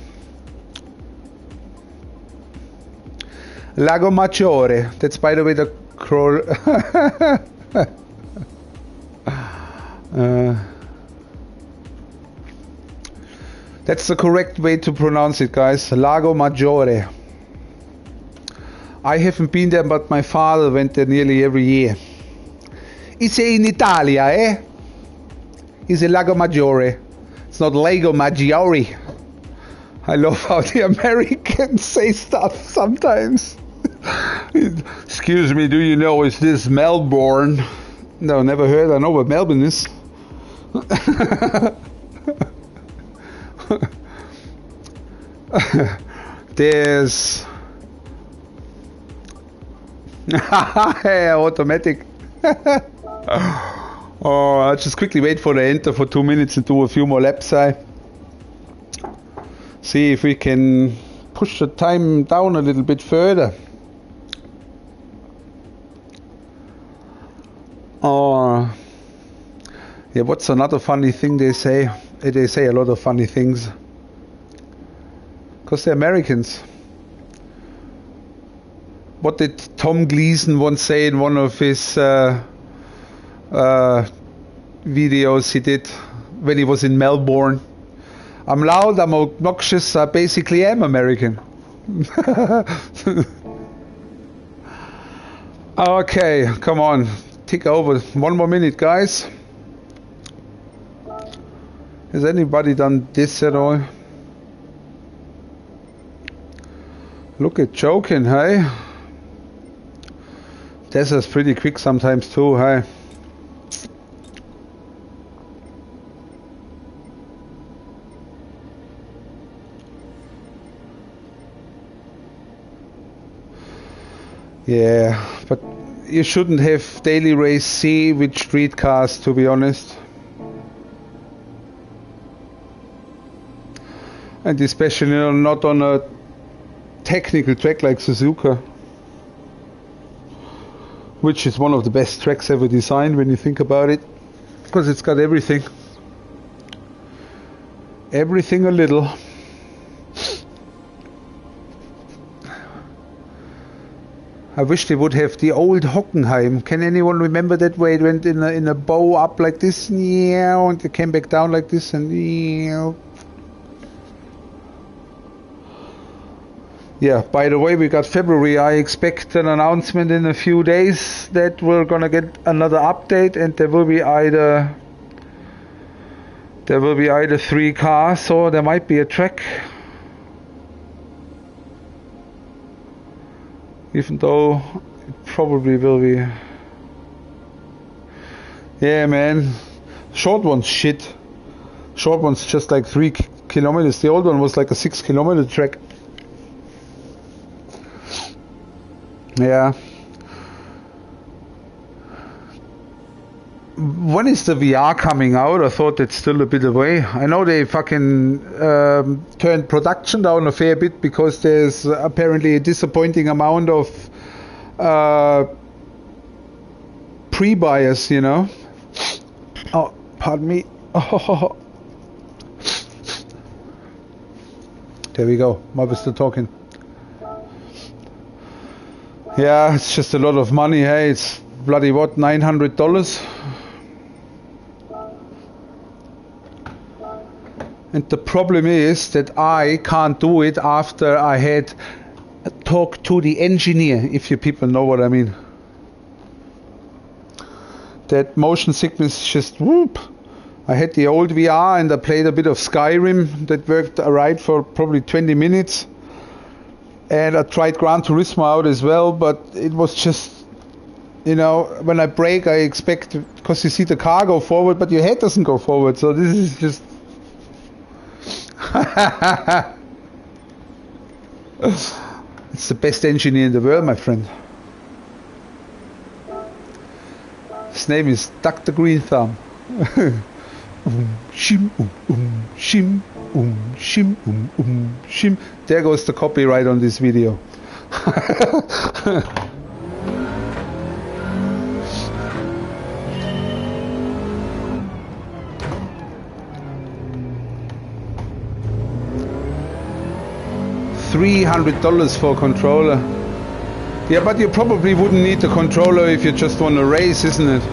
Lago Maggiore. That's, by the way, the crow. That's the correct way to pronounce it, guys. Lago Maggiore. I haven't been there, but my father went there nearly every year. It's in Italia, eh? It's a Lago Maggiore. It's not Lago Maggiore. I love how the Americans say stuff sometimes. Excuse me, do you know, is this Melbourne? No, never heard. I know what Melbourne is. There's automatic. Oh, I'll just quickly wait for the enter for 2 minutes and do a few more laps. See if we can push the time down a little bit further. Oh, yeah, what's another funny thing they say? They say a lot of funny things. Because they're Americans. What did Tom Gleason once say in one of his videos he did when he was in Melbourne? I'm loud, I'm obnoxious, I basically am American. Okay, come on, tick over. 1 more minute, guys. Has anybody done this at all? Look at joking, hey? Desert's pretty quick sometimes too, hey? Yeah, but you shouldn't have daily race C with street cars, to be honest. And especially not on a technical track like Suzuka, which is one of the best tracks ever designed when you think about it, because it's got everything. Everything a little. I wish they would have the old Hockenheim. Can anyone remember that, where it went in a bow up like this, yeah, and it came back down like this, and yeah. By the way, we got February. I expect an announcement in a few days that we're gonna get another update, and there will be either 3 cars, or there might be a track. Even though it probably will be. Yeah, man. Short one's shit. Short one's just like 3 kilometers. The old one was like a 6-kilometer track. Yeah. When is the VR coming out? I thought it's still a bit away. I know they fucking turned production down a fair bit because there's apparently a disappointing amount of pre-buyers, you know. Oh, pardon me. Oh. There we go. I was still talking. Yeah, it's just a lot of money. Hey, it's bloody what, $900? And the problem is that I can't do it after I had talked to the engineer, if you people know what I mean. That motion sickness just whoop. I had the old VR and I played a bit of Skyrim that worked alright for probably 20 minutes. And I tried Gran Turismo out as well, but it was just, you know, when I brake I expect, because you see the car go forward, but your head doesn't go forward, so this is just... It's the best engineer in the world, my friend. His name is Dr. Green Thumb. Shim, shim, shim, shim. There goes the copyright on this video. $300 for a controller. Yeah, but you probably wouldn't need the controller if you just want to race, isn't it?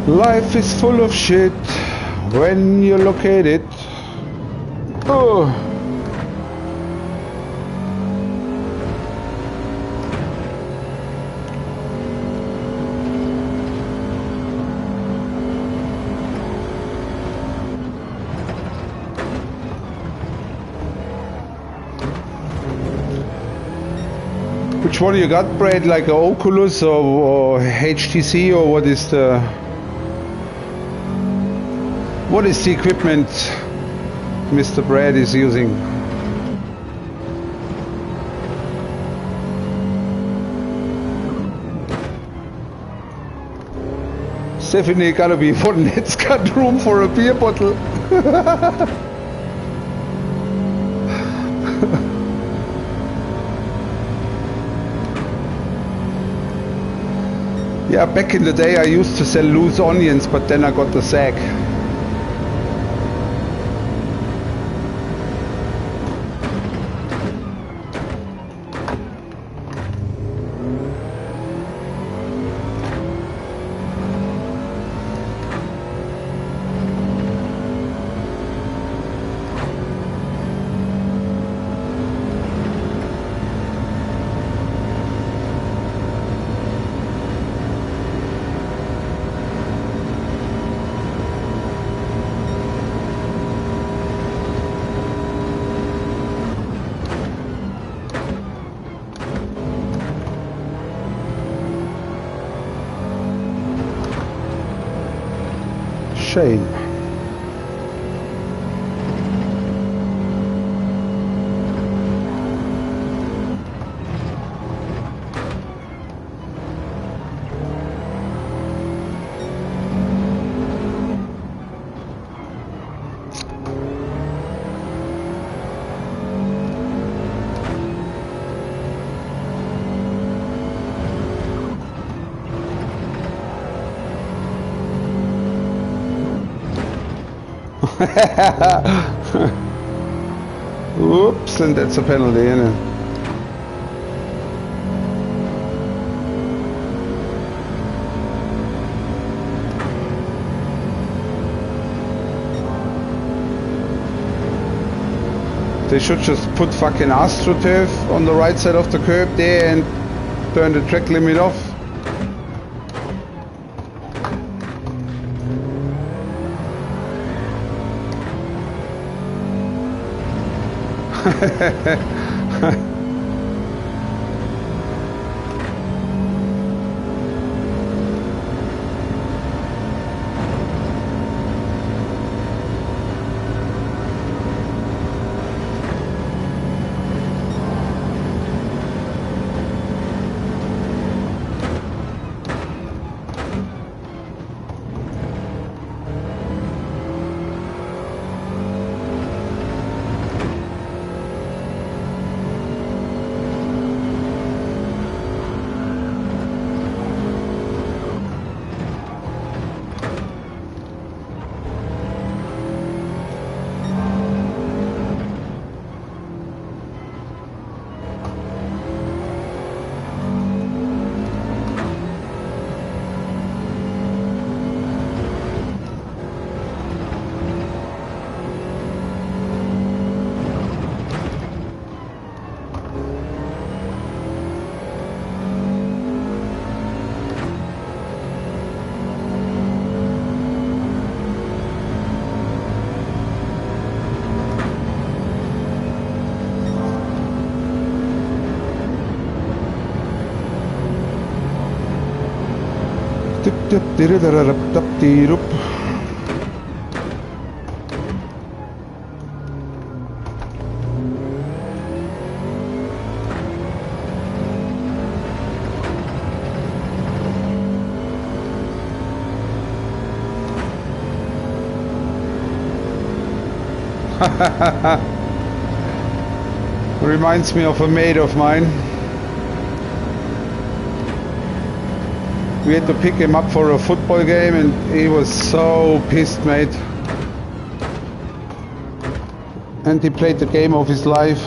Life is full of shit when you look at it. Oh. Which one you got, Brad? Like a Oculus or HTC, or what is the equipment Mr. Brad is using? Definitely gotta be one that's got room for a beer bottle. Yeah, back in the day I used to sell loose onions, but then I got the sack. Shame. Oops, and that's a penalty, isn't it? They should just put fucking AstroTurf on the right side of the curb there and turn the track limit off. Reminds me of a mate of mine. We had to pick him up for a football game and he was so pissed, mate. And he played the game of his life.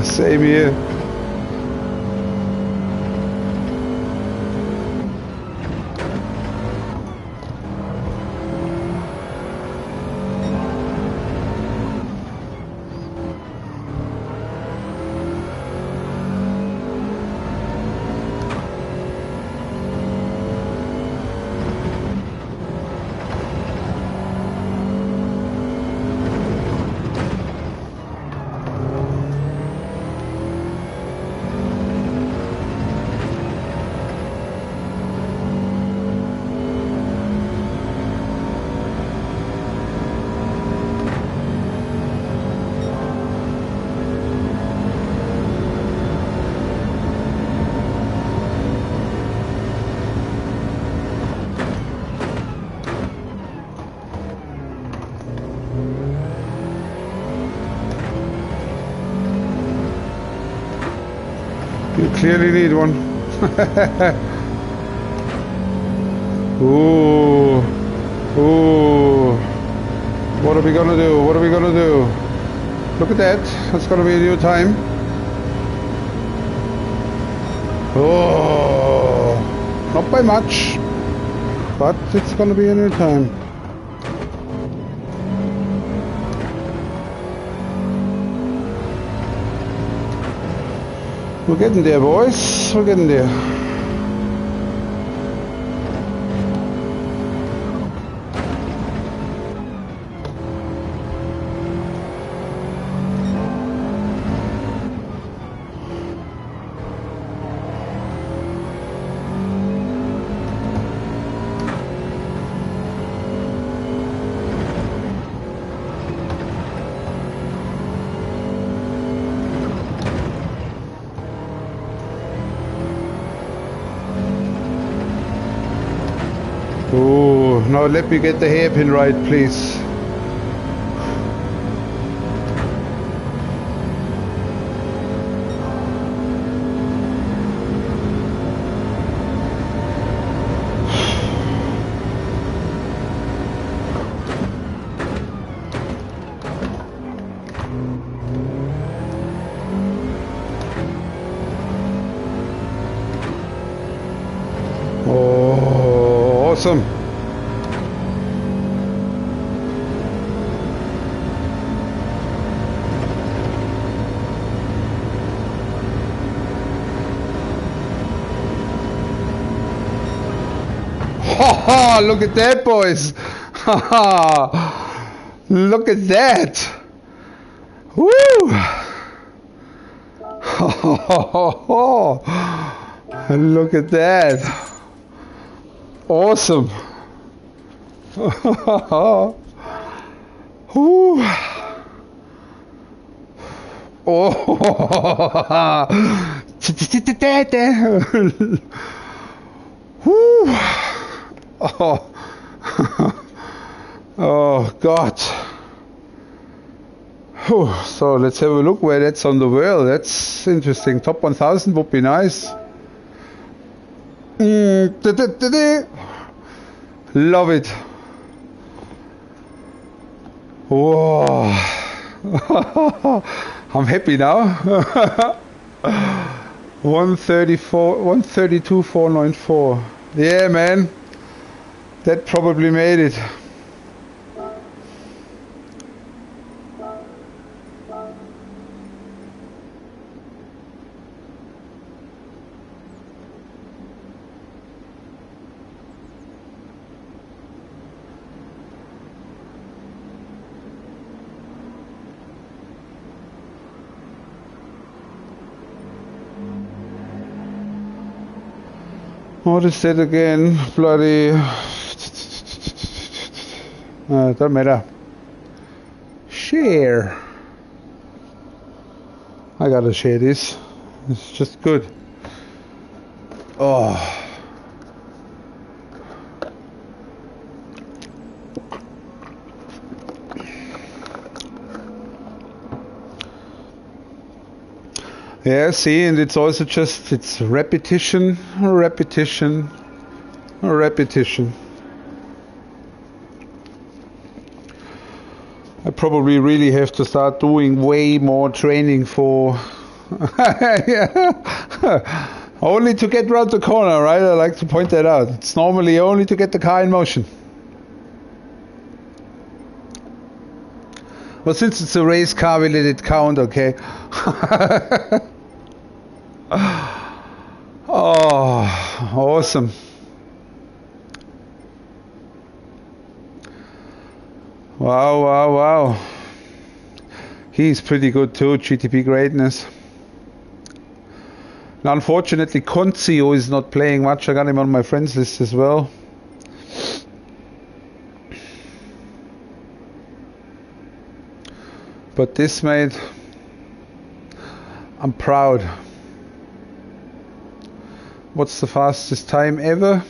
Same here. You clearly need one. Ooh. Ooh. What are we gonna do? What are we gonna do? Look at that. That's gonna be a new time. Oh. Not by much. But it's gonna be a new time. We're getting there, boys. We're getting there. Oh, now let me get the hairpin right, please. Oh, awesome. Ha, look at that, boys. Look at that. Woo. Look at that. Awesome. Woo. Oh. Woo. Oh. Oh God. Whew. So let's have a look where that's on the world. That's interesting. Top 1000 would be nice. Love it. Whoa. I'm happy now. 132,494. Yeah, man. That probably made it. What is that again? Bloody... don't matter. Share. I gotta share this. It's just good. Oh. Yeah, see, and it's also just, it's repetition, repetition, repetition. I probably really have to start doing way more training for only to get around the corner, right? I like to point that out. It's normally only to get the car in motion. Well, since it's a race car, we let it count, okay? Oh, awesome. Wow, wow, wow. He's pretty good too, GTP greatness. Now, unfortunately, Conzio is not playing much. I got him on my friends list as well. But this, mate, I'm proud. What's the fastest time ever?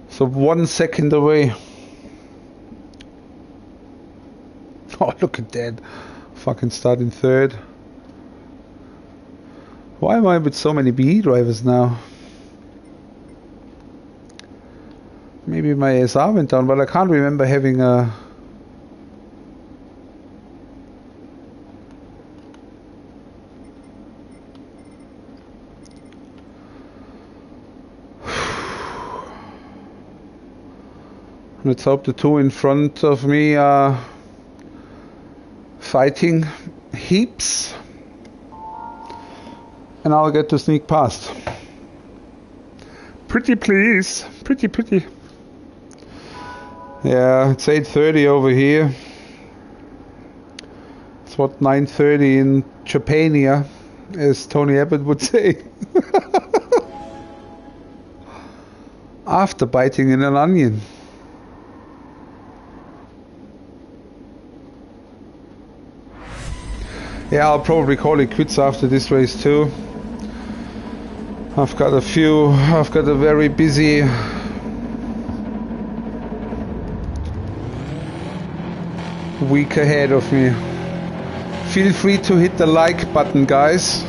So 1 second away. Oh, look at that. Fucking starting third. Why am I with so many BE drivers now? Maybe my SR went down, but I can't remember having a... Let's hope the two in front of me are fighting heaps. And I'll get to sneak past. Pretty please. Pretty, pretty. Yeah, it's 8:30 over here. It's what, 9:30 in Japania, as Tony Abbott would say. After biting in an onion. Yeah, I'll probably call it quits after this race too. I've got a very busy week ahead of me. Feel free to hit the like button, guys.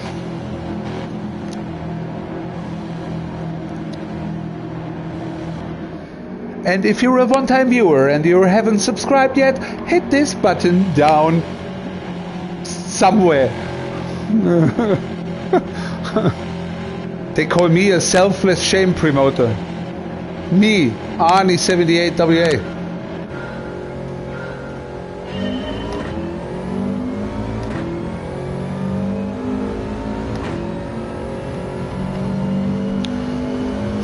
And if you're a one-time viewer and you haven't subscribed yet, hit this button down somewhere. They call me a selfless shame promoter. Me, Arnie78WA.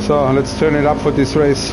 So let's turn it up for this race.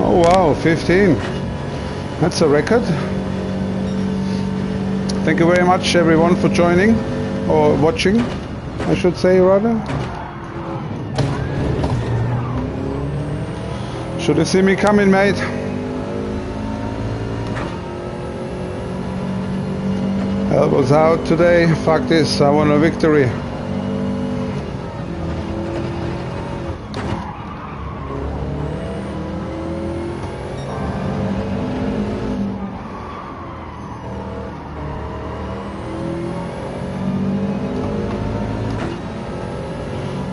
Oh wow, 15. That's a record. Thank you very much everyone for joining, or watching, I should say rather. Should have seen me coming, mate. Elbows out today. Fuck this, I want a victory.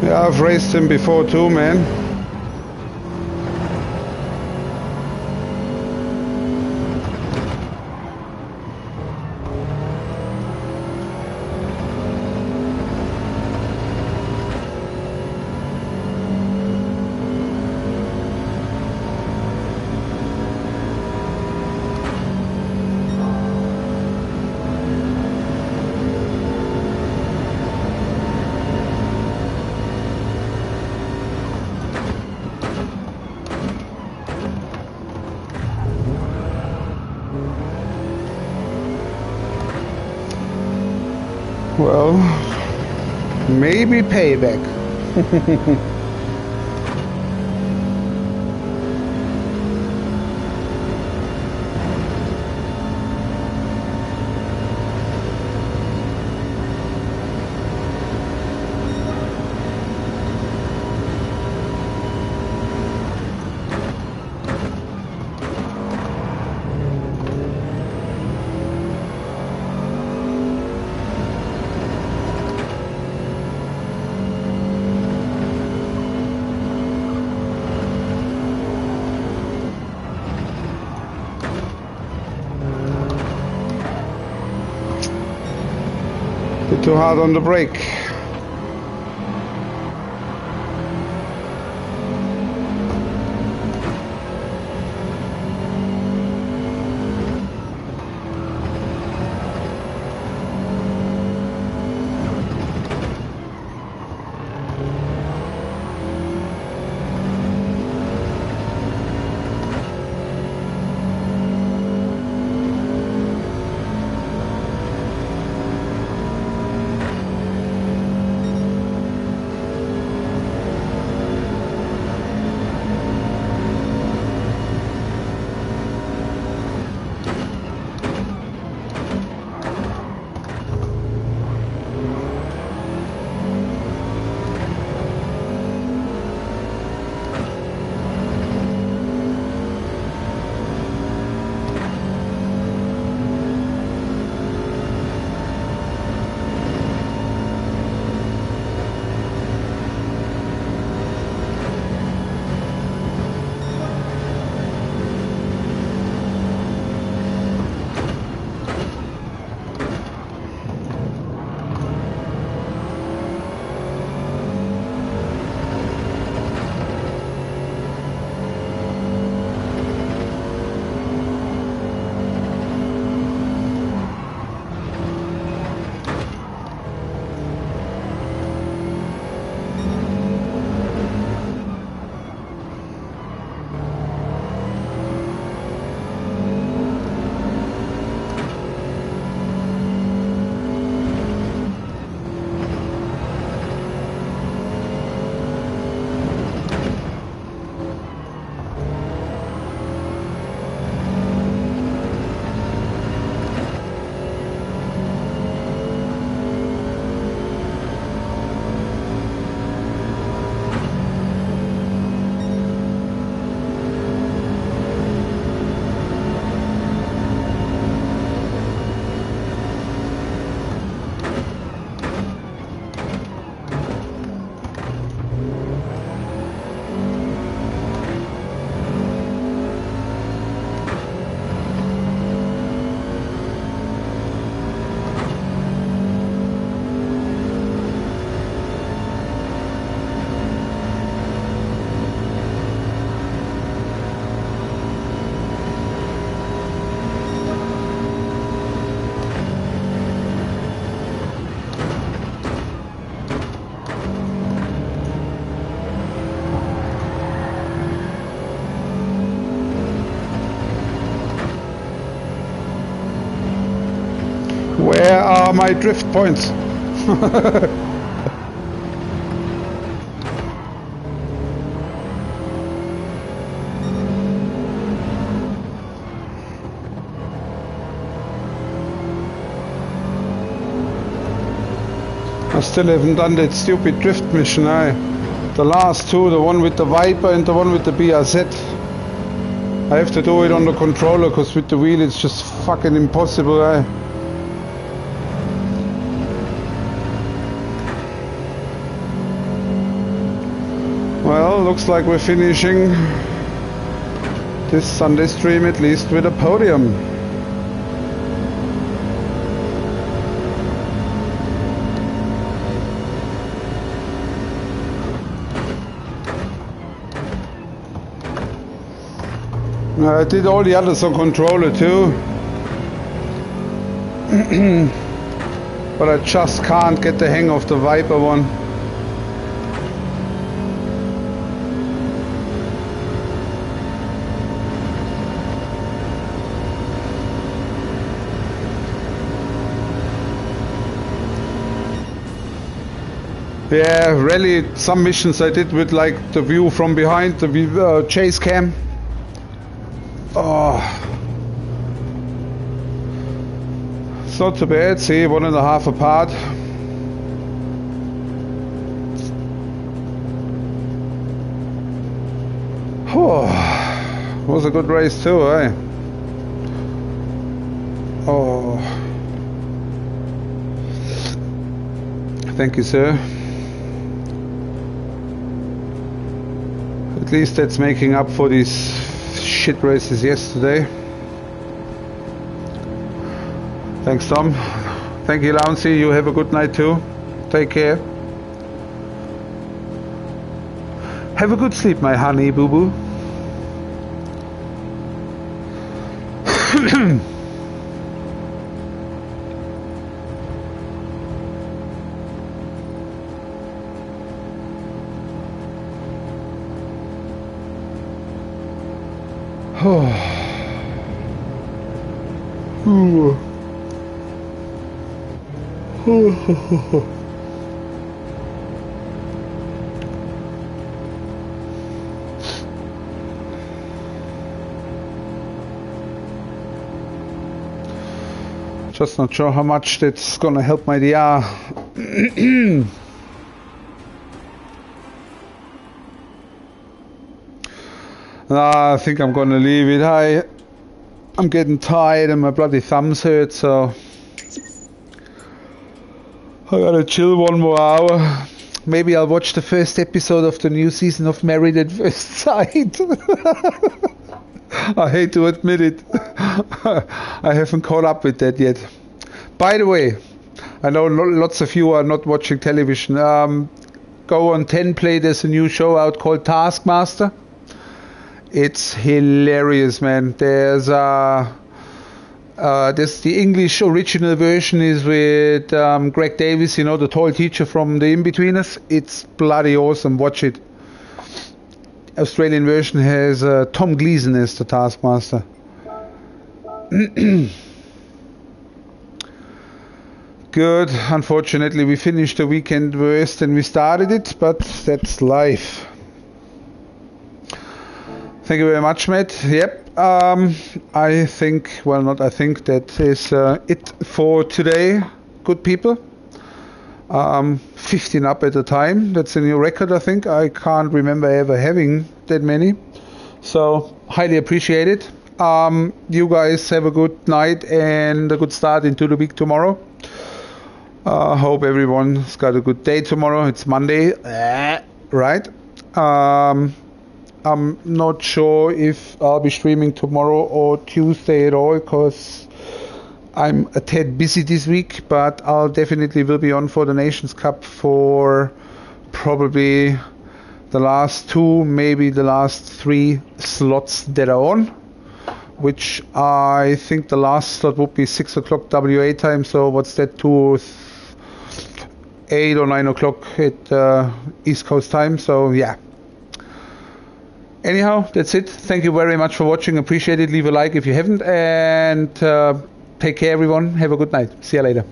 Yeah, I've raced him before too, man. Well, maybe payback. Too hard on the brake. Where are my drift points? I still haven't done that stupid drift mission, The last two, the one with the Viper and the one with the BRZ. I have to do it on the controller because with the wheel it's just fucking impossible, Well, looks like we're finishing this Sunday stream at least with a podium. I did all the others on controller too. But I just can't get the hang of the Viper one. Yeah, really, some missions I did with like the view from behind, the chase cam. Oh, it's not too bad. See, 1.5 apart. Oh, was a good race too, Oh, thank you, sir. At least that's making up for these shit races yesterday. Thanks, Tom. Thank you, Louncy. You have a good night too. Take care. Have a good sleep, my honey boo boo. Just not sure how much that's gonna help my DR. I think I'm gonna leave it. I'm getting tired and my bloody thumbs hurt, so I gotta chill one more hour. Maybe I'll watch the first episode of the new season of Married at First Sight. I hate to admit it. I haven't caught up with that yet. By the way, I know lots of you are not watching television. Go on 10 Play, there's a new show out called Taskmaster. It's hilarious, man. There's the English original version is with Greg Davis, you know, the tall teacher from The Inbetweeners. It's bloody awesome. Watch it. Australian version has Tom Gleeson as the Taskmaster. Good. Unfortunately, we finished the weekend worse than we started it, but that's life. Thank you very much, Matt. Yep. I think, well, not I think, that is it for today, good people. 15 up at a time. That's a new record, I think. I can't remember ever having that many. So, highly appreciate it. You guys have a good night and a good start into the week tomorrow. Hope everyone's got a good day tomorrow. It's Monday, right? I'm not sure if I'll be streaming tomorrow or Tuesday at all, because I'm a tad busy this week, but I'll definitely will be on for the Nations Cup for probably the last 2, maybe the last 3 slots that are on, which I think the last slot would be 6 o'clock WA time, so what's that, 8 or 9 o'clock at East Coast time, so yeah. Anyhow, that's it. Thank you very much for watching. Appreciate it. Leave a like if you haven't, and take care, everyone. Have a good night. See you later.